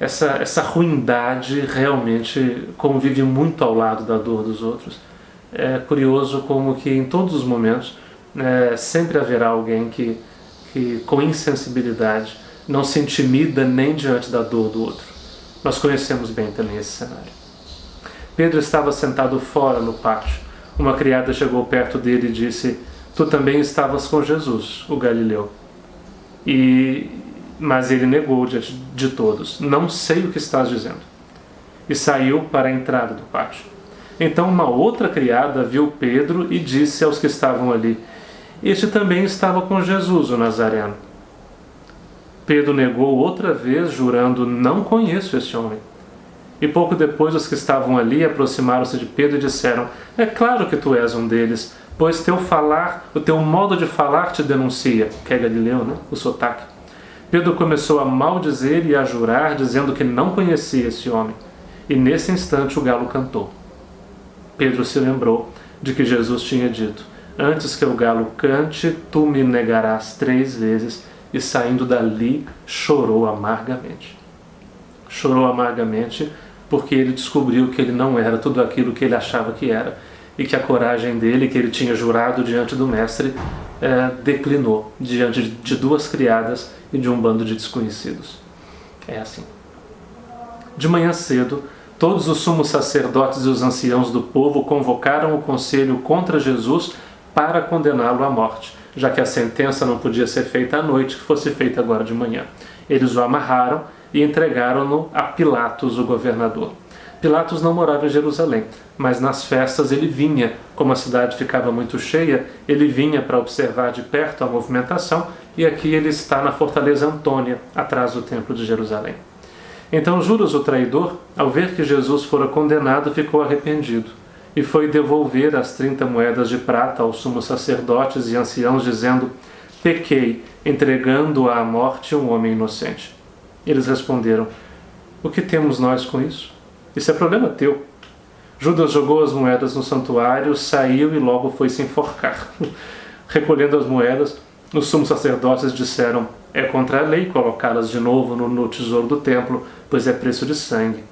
essa ruindade realmente convive muito ao lado da dor dos outros. É curioso como que em todos os momentos sempre haverá alguém que com insensibilidade não se intimida nem diante da dor do outro. Nós conhecemos bem também esse cenário. Pedro estava sentado fora no pátio. Uma criada chegou perto dele e disse: "Tu também estavas com Jesus, o Galileu." Mas ele negou diante de todos: "Não sei o que estás dizendo." E saiu para a entrada do pátio. Então uma outra criada viu Pedro e disse aos que estavam ali: "Este também estava com Jesus, o Nazareno." Pedro negou outra vez, jurando: "Não conheço este homem." E pouco depois os que estavam ali aproximaram-se de Pedro e disseram: "É claro que tu és um deles, pois o teu modo de falar te denuncia." Que é Galileu, né? O sotaque. Pedro começou a maldizer e a jurar, dizendo que não conhecia esse homem. E nesse instante o galo cantou. Pedro se lembrou de que Jesus tinha dito: "Antes que o galo cante, tu me negarás 3 vezes." E saindo dali, chorou amargamente. Chorou amargamente porque ele descobriu que ele não era tudo aquilo que ele achava que era, e que a coragem dele, que ele tinha jurado diante do mestre, declinou diante de 2 criadas e de um bando de desconhecidos. É assim. De manhã cedo, todos os sumos sacerdotes e os anciãos do povo convocaram o conselho contra Jesus para condená-lo à morte, já que a sentença não podia ser feita à noite, que fosse feita agora de manhã. Eles o amarraram e entregaram-no a Pilatos, o governador. Pilatos não morava em Jerusalém, mas nas festas ele vinha. Como a cidade ficava muito cheia, ele vinha para observar de perto a movimentação, e aqui ele está na Fortaleza Antônia, atrás do Templo de Jerusalém. Então Judas, o traidor, ao ver que Jesus fora condenado, ficou arrependido e foi devolver as 30 moedas de prata aos sumos sacerdotes e anciãos, dizendo: "Pequei, entregando à morte um homem inocente." Eles responderam: "O que temos nós com isso? Isso é problema teu." Judas jogou as moedas no santuário, saiu e logo foi se enforcar. Recolhendo as moedas, os sumos sacerdotes disseram: "É contra a lei colocá-las de novo no tesouro do templo, pois é preço de sangue."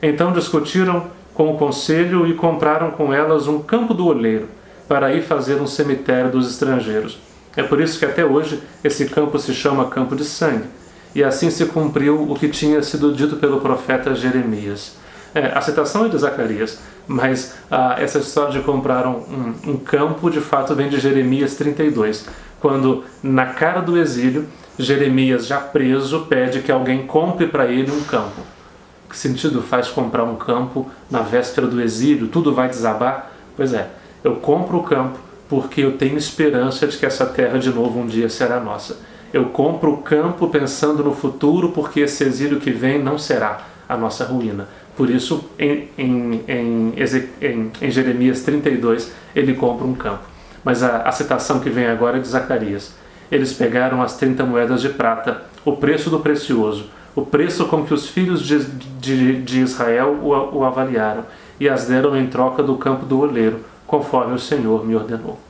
Então discutiram com o conselho e compraram com elas um campo do oleiro, para aí fazer um cemitério dos estrangeiros. É por isso que até hoje esse campo se chama Campo de Sangue. E assim se cumpriu o que tinha sido dito pelo profeta Jeremias. A citação é de Zacarias, mas essa história de comprar um campo, de fato, vem de Jeremias 32, quando, na cara do exílio, Jeremias, já preso, pede que alguém compre para ele um campo. Que sentido faz comprar um campo na véspera do exílio? Tudo vai desabar? Pois é, eu compro o campo porque eu tenho esperança de que essa terra de novo um dia será nossa. Eu compro o campo pensando no futuro, porque esse exílio que vem não será a nossa ruína. Por isso, em Jeremias 32, ele compra um campo. Mas a citação que vem agora é de Zacarias. Eles pegaram as 30 moedas de prata, o preço do precioso, o preço com que os filhos de Israel o avaliaram, e as deram em troca do campo do oleiro, conforme o Senhor me ordenou.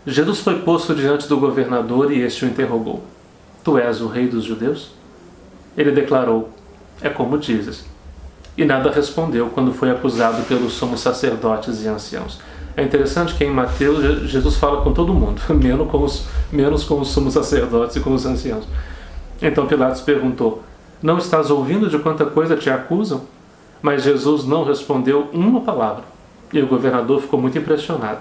Jesus foi posto diante do governador e este o interrogou: "Tu és o rei dos judeus?" Ele declarou: "É como dizes." E nada respondeu quando foi acusado pelos sumos sacerdotes e anciãos. É interessante que em Mateus Jesus fala com todo mundo, menos com os sumos sacerdotes e com os anciãos. Então Pilatos perguntou: "Não estás ouvindo de quanta coisa te acusam?" Mas Jesus não respondeu uma palavra, e o governador ficou muito impressionado.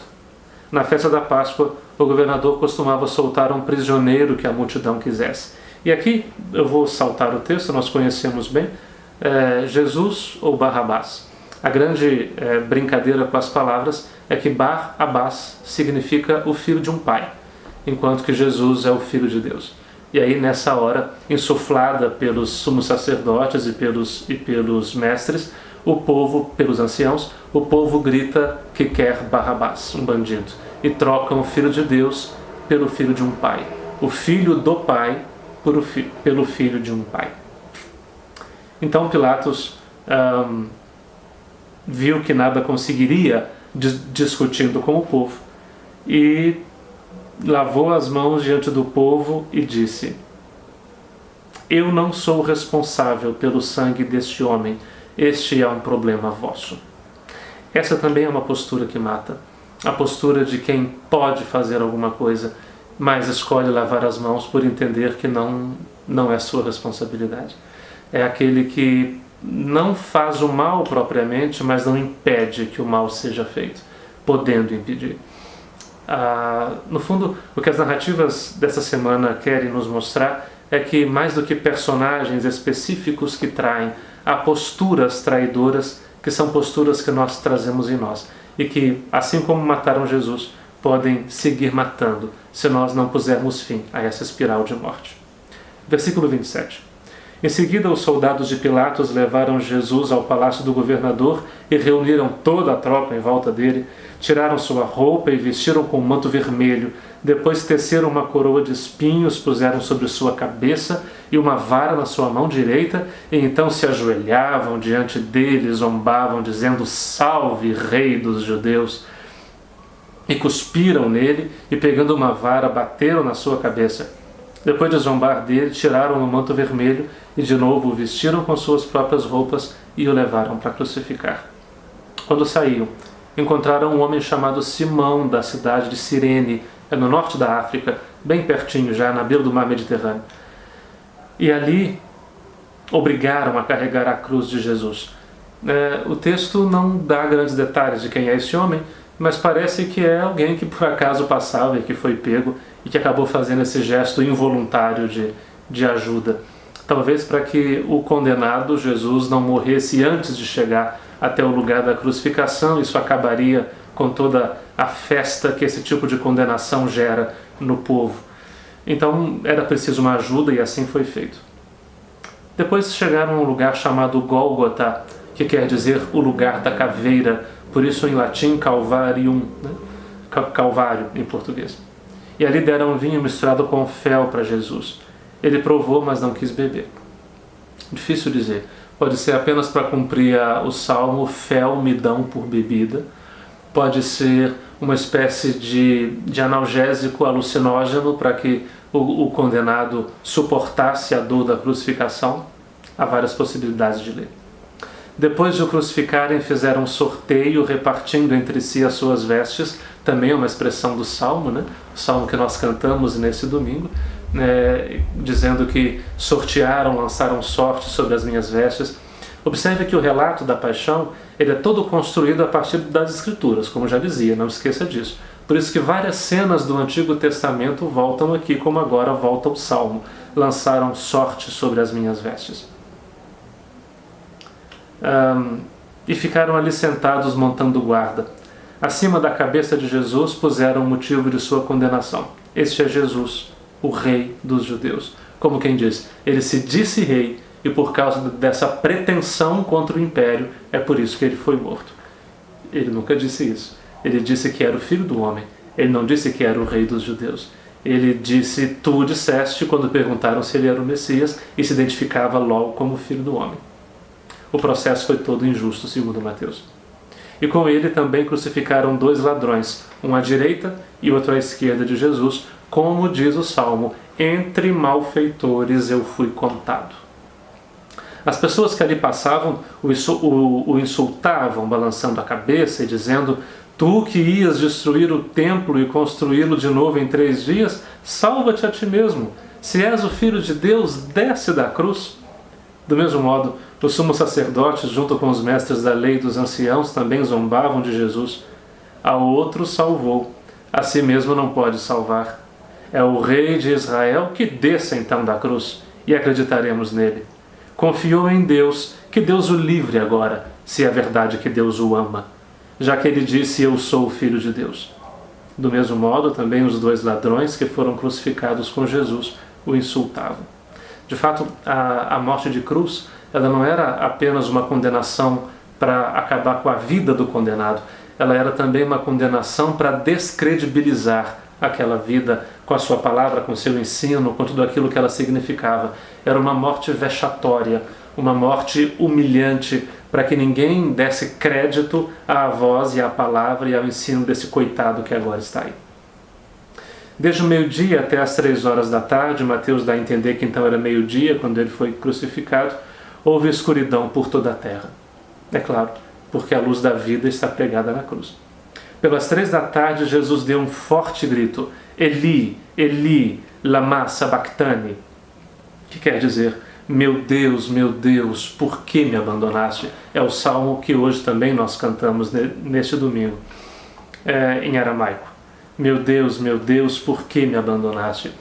Na festa da Páscoa, o governador costumava soltar um prisioneiro que a multidão quisesse. E aqui eu vou saltar o texto, nós conhecemos bem, Jesus ou Barrabás. A grande brincadeira com as palavras é que Bar-Abás significa o filho de um pai, enquanto que Jesus é o filho de Deus. E aí, nessa hora, insuflada pelos sumos sacerdotes e pelos mestres, o povo, pelos anciãos, o povo grita que quer Barrabás, um bandido, e trocam o filho de Deus pelo filho de um pai, o filho do pai pelo filho de um pai. Então Pilatos viu que nada conseguiria discutindo com o povo, e lavou as mãos diante do povo e disse: eu não sou responsável pelo sangue deste homem, este é um problema vosso. Essa também é uma postura que mata. A postura de quem pode fazer alguma coisa, mas escolhe lavar as mãos por entender que não é sua responsabilidade. É aquele que não faz o mal propriamente, mas não impede que o mal seja feito, podendo impedir. No fundo, o que as narrativas dessa semana querem nos mostrar é que, mais do que personagens específicos que traem, há posturas traidoras que são posturas que nós trazemos em nós e que, assim como mataram Jesus, podem seguir matando se nós não pusermos fim a essa espiral de morte. Versículo 27. Em seguida, os soldados de Pilatos levaram Jesus ao palácio do governador e reuniram toda a tropa em volta dele, tiraram sua roupa e vestiram com um manto vermelho, depois teceram uma coroa de espinhos, puseram sobre sua cabeça e uma vara na sua mão direita, e então se ajoelhavam diante dele, zombavam, dizendo: "Salve, Rei dos Judeus!" E cuspiram nele e, pegando uma vara, bateram na sua cabeça. Depois de zombar dele, tiraram o manto vermelho e de novo o vestiram com suas próprias roupas e o levaram para crucificar. Quando saíam, encontraram um homem chamado Simão, da cidade de Cirene, no norte da África, bem pertinho já, na beira do mar Mediterrâneo. E ali obrigaram a carregar a cruz de Jesus. O texto não dá grandes detalhes de quem é esse homem, mas parece que é alguém que por acaso passava e que foi pego e que acabou fazendo esse gesto involuntário de ajuda. Talvez para que o condenado, Jesus, não morresse antes de chegar até o lugar da crucificação. Isso acabaria com toda a festa que esse tipo de condenação gera no povo. Então era preciso uma ajuda e assim foi feito. Depois chegaram a um lugar chamado Gólgota, que quer dizer o lugar da caveira, por isso em latim Calvarium, né? Calvário em português. E ali deram vinho misturado com fel para Jesus. Ele provou, mas não quis beber. Difícil dizer. Pode ser apenas para cumprir o salmo, fel me dão por bebida. Pode ser uma espécie de analgésico alucinógeno para que o condenado suportasse a dor da crucificação. Há várias possibilidades de ler. Depois de o crucificarem, fizeram um sorteio, repartindo entre si as suas vestes. Também é uma expressão do salmo, né? O salmo que nós cantamos nesse domingo, dizendo que sortearam, lançaram sorte sobre as minhas vestes. Observe que o relato da paixão ele é todo construído a partir das Escrituras, como já dizia, não esqueça disso. Por isso que várias cenas do Antigo Testamento voltam aqui, como agora volta o Salmo. Lançaram sorte sobre as minhas vestes. E ficaram ali sentados montando guarda. Acima da cabeça de Jesus puseram o motivo de sua condenação. Este é Jesus, o Rei dos Judeus. Como quem diz, ele se disse rei, e por causa dessa pretensão contra o império, é por isso que ele foi morto. Ele nunca disse isso. Ele disse que era o Filho do Homem. Ele não disse que era o Rei dos Judeus. Ele disse, tu disseste, quando perguntaram se ele era o Messias, e se identificava logo como Filho do Homem. O processo foi todo injusto, segundo Mateus. E com ele também crucificaram 2 ladrões, um à direita e outro à esquerda de Jesus, como diz o Salmo, entre malfeitores eu fui contado. As pessoas que ali passavam o insultavam, balançando a cabeça e dizendo, tu que ias destruir o templo e construí-lo de novo em 3 dias, salva-te a ti mesmo. Se és o Filho de Deus, desce da cruz. Do mesmo modo, os sumos sacerdotes, junto com os mestres da lei e dos anciãos, também zombavam de Jesus. Ao outro salvou, a si mesmo não pode salvar. É o Rei de Israel que desça então da cruz, e acreditaremos nele. Confiou em Deus, que Deus o livre agora, se é verdade que Deus o ama, já que ele disse, eu sou o Filho de Deus. Do mesmo modo, também os 2 ladrões que foram crucificados com Jesus o insultavam. De fato, a morte de cruz, ela não era apenas uma condenação para acabar com a vida do condenado, ela era também uma condenação para descredibilizar aquela vida com a sua palavra, com o seu ensino, com tudo aquilo que ela significava. Era uma morte vexatória, uma morte humilhante, para que ninguém desse crédito à voz e à palavra e ao ensino desse coitado que agora está aí. Desde o meio-dia até as 3 horas da tarde, Mateus dá a entender que então era meio-dia, quando ele foi crucificado, houve escuridão por toda a terra. É claro, porque a luz da vida está pregada na cruz. Pelas 3 da tarde, Jesus deu um forte grito: Eli, Eli, lama sabachthani, que quer dizer: meu Deus, por que me abandonaste? É o salmo que hoje também nós cantamos neste domingo, em aramaico. Meu Deus, por que me abandonaste?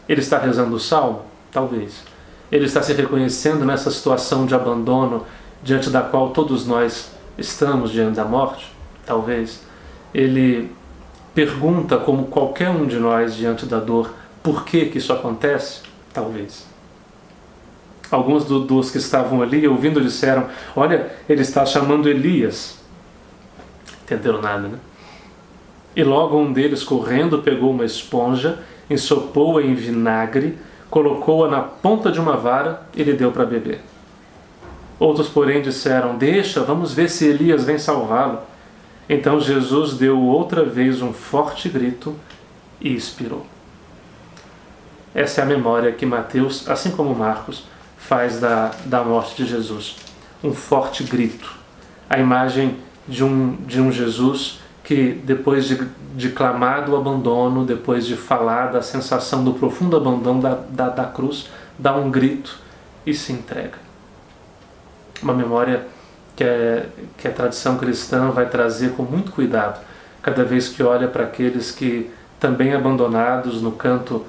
Ele está rezando o salmo? Talvez. Ele está se reconhecendo nessa situação de abandono diante da qual todos nós estamos diante da morte? Talvez. Ele pergunta, como qualquer um de nós diante da dor, por que isso acontece? Talvez. Alguns dos que estavam ali ouvindo disseram: olha, ele está chamando Elias. Entenderam nada, né? E logo um deles, correndo, pegou uma esponja, ensopou-a em vinagre, colocou-a na ponta de uma vara e lhe deu para beber. Outros, porém, disseram: deixa, vamos ver se Elias vem salvá-lo. Então Jesus deu outra vez um forte grito e expirou. Essa é a memória que Mateus, assim como Marcos, faz da morte de Jesus. Um forte grito. A imagem de um Jesus que, depois de clamar do abandono, depois de falar da sensação do profundo abandono da cruz, dá um grito e se entrega. Uma memória que a tradição cristã vai trazer com muito cuidado, cada vez que olha para aqueles que, também abandonados no canto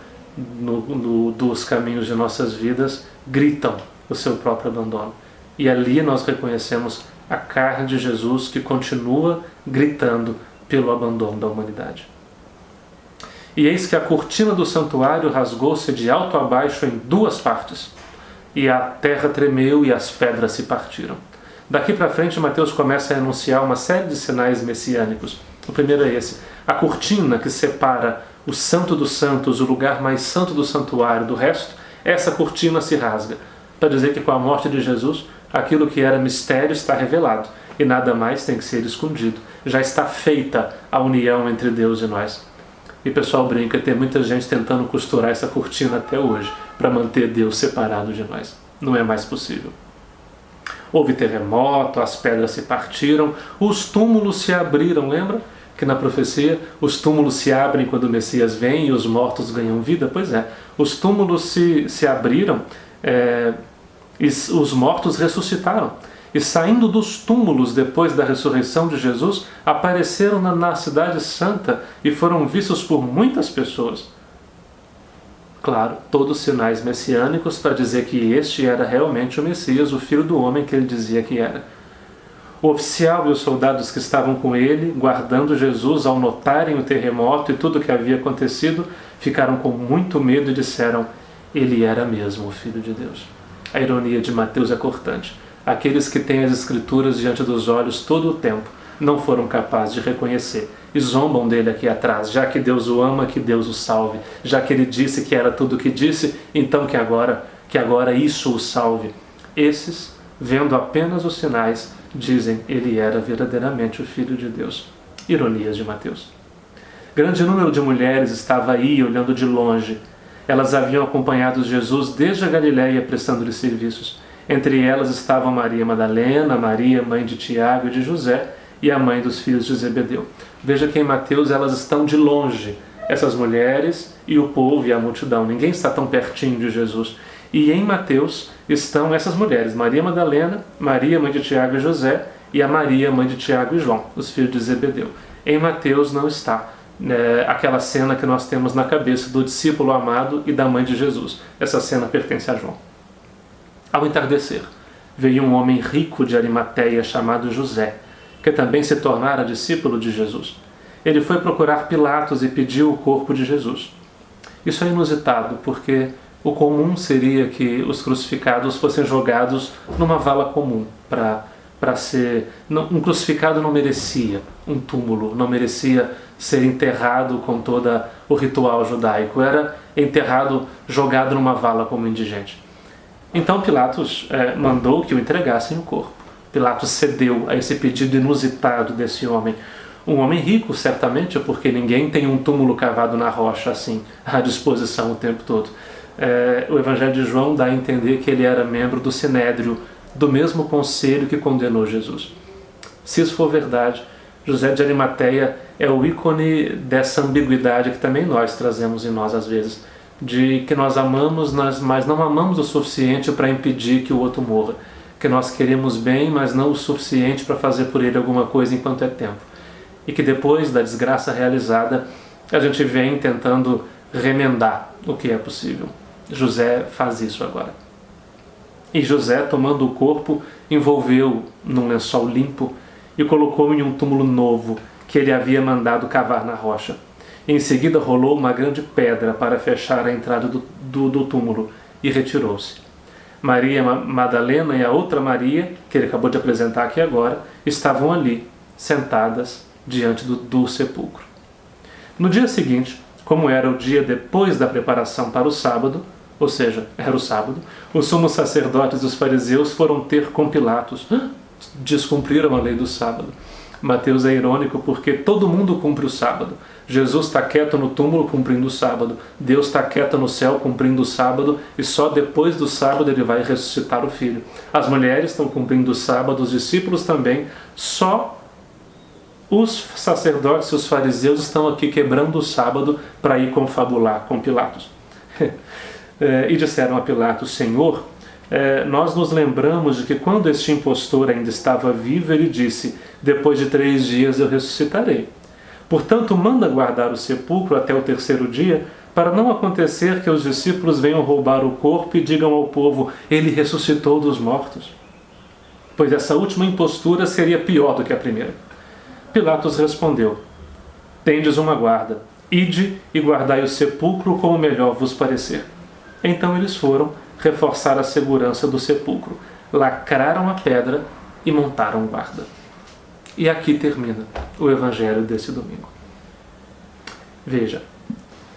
dos caminhos de nossas vidas, gritam o seu próprio abandono. E ali nós reconhecemos a carne de Jesus que continua gritando pelo abandono da humanidade. E eis que a cortina do santuário rasgou-se de alto a baixo em 2 partes, e a terra tremeu e as pedras se partiram. Daqui para frente, Mateus começa a enunciar uma série de sinais messiânicos. O primeiro é esse: a cortina que separa o Santo dos Santos, o lugar mais santo do santuário, do resto, essa cortina se rasga, para dizer que com a morte de Jesus, aquilo que era mistério está revelado, e nada mais tem que ser escondido. Já está feita a união entre Deus e nós. E o pessoal brinca, tem muita gente tentando costurar essa cortina até hoje, para manter Deus separado de nós. Não é mais possível. Houve terremoto, as pedras se partiram, os túmulos se abriram, lembra? Que na profecia os túmulos se abrem quando o Messias vem e os mortos ganham vida? Pois é, os túmulos se abriram e os mortos ressuscitaram. E saindo dos túmulos depois da ressurreição de Jesus, apareceram na cidade santa e foram vistos por muitas pessoas. Claro, todos sinais messiânicos para dizer que este era realmente o Messias, o Filho do Homem que ele dizia que era. O oficial e os soldados que estavam com ele, guardando Jesus, ao notarem o terremoto e tudo o que havia acontecido, ficaram com muito medo e disseram: ele era mesmo o Filho de Deus. A ironia de Mateus é cortante. Aqueles que têm as Escrituras diante dos olhos todo o tempo não foram capazes de reconhecer e zombam dele aqui atrás. Já que Deus o ama, que Deus o salve. Já que ele disse que era tudo o que disse, então que agora isso o salve. Esses, vendo apenas os sinais, dizem: ele era verdadeiramente o Filho de Deus. Ironias de Mateus. Grande número de mulheres estava aí olhando de longe. Elas haviam acompanhado Jesus desde a Galiléia prestando-lhe serviços. Entre elas estavam Maria Madalena, Maria, mãe de Tiago e de José, e a mãe dos filhos de Zebedeu. Veja que em Mateus elas estão de longe, essas mulheres e o povo e a multidão. Ninguém está tão pertinho de Jesus. E em Mateus estão essas mulheres: Maria Madalena, Maria, mãe de Tiago e José, e a Maria, mãe de Tiago e João, os filhos de Zebedeu. Em Mateus não está aquela cena que nós temos na cabeça do discípulo amado e da mãe de Jesus. Essa cena pertence a João. Ao entardecer, veio um homem rico de Arimateia chamado José, que também se tornara discípulo de Jesus. Ele foi procurar Pilatos e pediu o corpo de Jesus. Isso é inusitado, porque o comum seria que os crucificados fossem jogados numa vala comum para ser... Um crucificado não merecia um túmulo, não merecia ser enterrado com todo o ritual judaico. Era enterrado, jogado numa vala como indigente. Então Pilatos mandou que o entregassem o corpo. Pilatos cedeu a esse pedido inusitado desse homem. Um homem rico, certamente, porque ninguém tem um túmulo cavado na rocha assim, à disposição o tempo todo. O Evangelho de João dá a entender que ele era membro do Sinédrio, do mesmo conselho que condenou Jesus. Se isso for verdade, José de Arimateia é o ícone dessa ambiguidade que também nós trazemos em nós às vezes, de que nós amamos, mas não amamos o suficiente para impedir que o outro morra, que nós queremos bem, mas não o suficiente para fazer por ele alguma coisa enquanto é tempo, e que depois da desgraça realizada a gente vem tentando remendar o que é possível. José faz isso agora. E José, tomando o corpo, envolveu num lençol limpo e colocou em um túmulo novo que ele havia mandado cavar na rocha. Em seguida rolou uma grande pedra para fechar a entrada do túmulo e retirou-se. Maria Madalena e a outra Maria, que ele acabou de apresentar aqui agora, estavam ali, sentadas diante do sepulcro. No dia seguinte, como era o dia depois da preparação para o sábado, ou seja, era o sábado, os sumos sacerdotes e os fariseus foram ter com Pilatos. Descumpriram a lei do sábado. Mateus é irônico porque todo mundo cumpre o sábado. Jesus está quieto no túmulo cumprindo o sábado. Deus está quieto no céu cumprindo o sábado e só depois do sábado ele vai ressuscitar o Filho. As mulheres estão cumprindo o sábado, os discípulos também. Só os sacerdotes e os fariseus estão aqui quebrando o sábado para ir confabular com Pilatos. E disseram a Pilatos: Senhor, nós nos lembramos de que quando este impostor ainda estava vivo, ele disse: depois de 3 dias eu ressuscitarei. Portanto, manda guardar o sepulcro até o 3º dia, para não acontecer que os discípulos venham roubar o corpo e digam ao povo: ele ressuscitou dos mortos. Pois essa última impostura seria pior do que a primeira. Pilatos respondeu: tendes uma guarda, ide e guardai o sepulcro como melhor vos parecer. Então eles foram reforçar a segurança do sepulcro, lacraram a pedra e montaram guarda. E aqui termina o Evangelho desse domingo. Veja,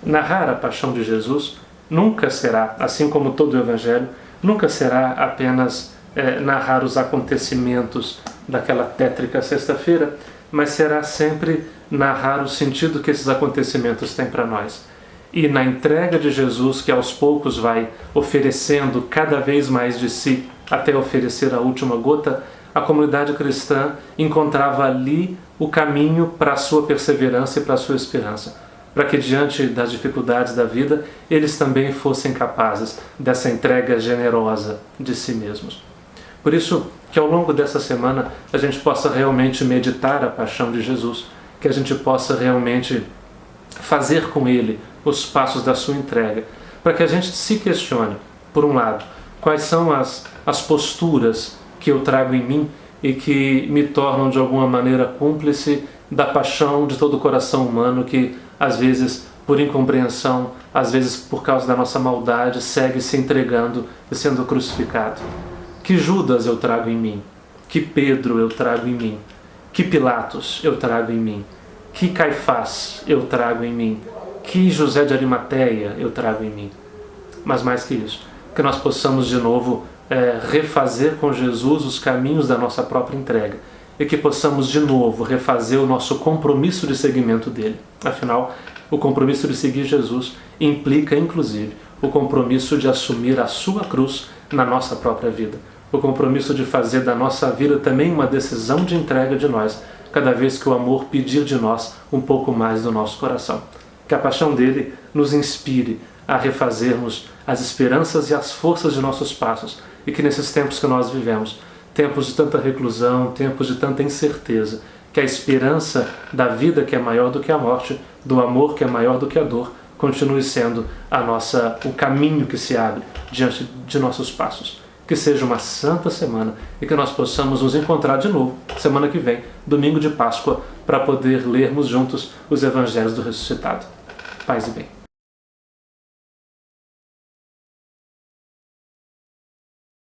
narrar a paixão de Jesus nunca será, assim como todo o Evangelho, nunca será apenas narrar os acontecimentos daquela tétrica sexta-feira, mas será sempre narrar o sentido que esses acontecimentos têm para nós. E na entrega de Jesus, que aos poucos vai oferecendo cada vez mais de si, até oferecer a última gota, a comunidade cristã encontrava ali o caminho para a sua perseverança e para a sua esperança, para que diante das dificuldades da vida, eles também fossem capazes dessa entrega generosa de si mesmos. Por isso, que ao longo dessa semana a gente possa realmente meditar a paixão de Jesus, que a gente possa realmente fazer com ele os passos da sua entrega, para que a gente se questione, por um lado, quais são as posturas que eu trago em mim e que me tornam de alguma maneira cúmplice da paixão de todo o coração humano que, às vezes, por incompreensão, às vezes por causa da nossa maldade, segue se entregando e sendo crucificado. Que Judas eu trago em mim? Que Pedro eu trago em mim? Que Pilatos eu trago em mim? Que Caifás eu trago em mim? Que José de Arimateia eu trago em mim? Mas mais que isso, que nós possamos de novo refazer com Jesus os caminhos da nossa própria entrega e que possamos de novo refazer o nosso compromisso de seguimento dele. Afinal, o compromisso de seguir Jesus implica, inclusive, o compromisso de assumir a sua cruz na nossa própria vida. O compromisso de fazer da nossa vida também uma decisão de entrega de nós, cada vez que o amor pedir de nós um pouco mais do nosso coração. Que a paixão dele nos inspire a refazermos as esperanças e as forças de nossos passos, e que nesses tempos que nós vivemos, tempos de tanta reclusão, tempos de tanta incerteza, que a esperança da vida que é maior do que a morte, do amor que é maior do que a dor, continue sendo o caminho que se abre diante de nossos passos. Que seja uma santa semana e que nós possamos nos encontrar de novo semana que vem, domingo de Páscoa, para poder lermos juntos os Evangelhos do Ressuscitado. Paz e bem.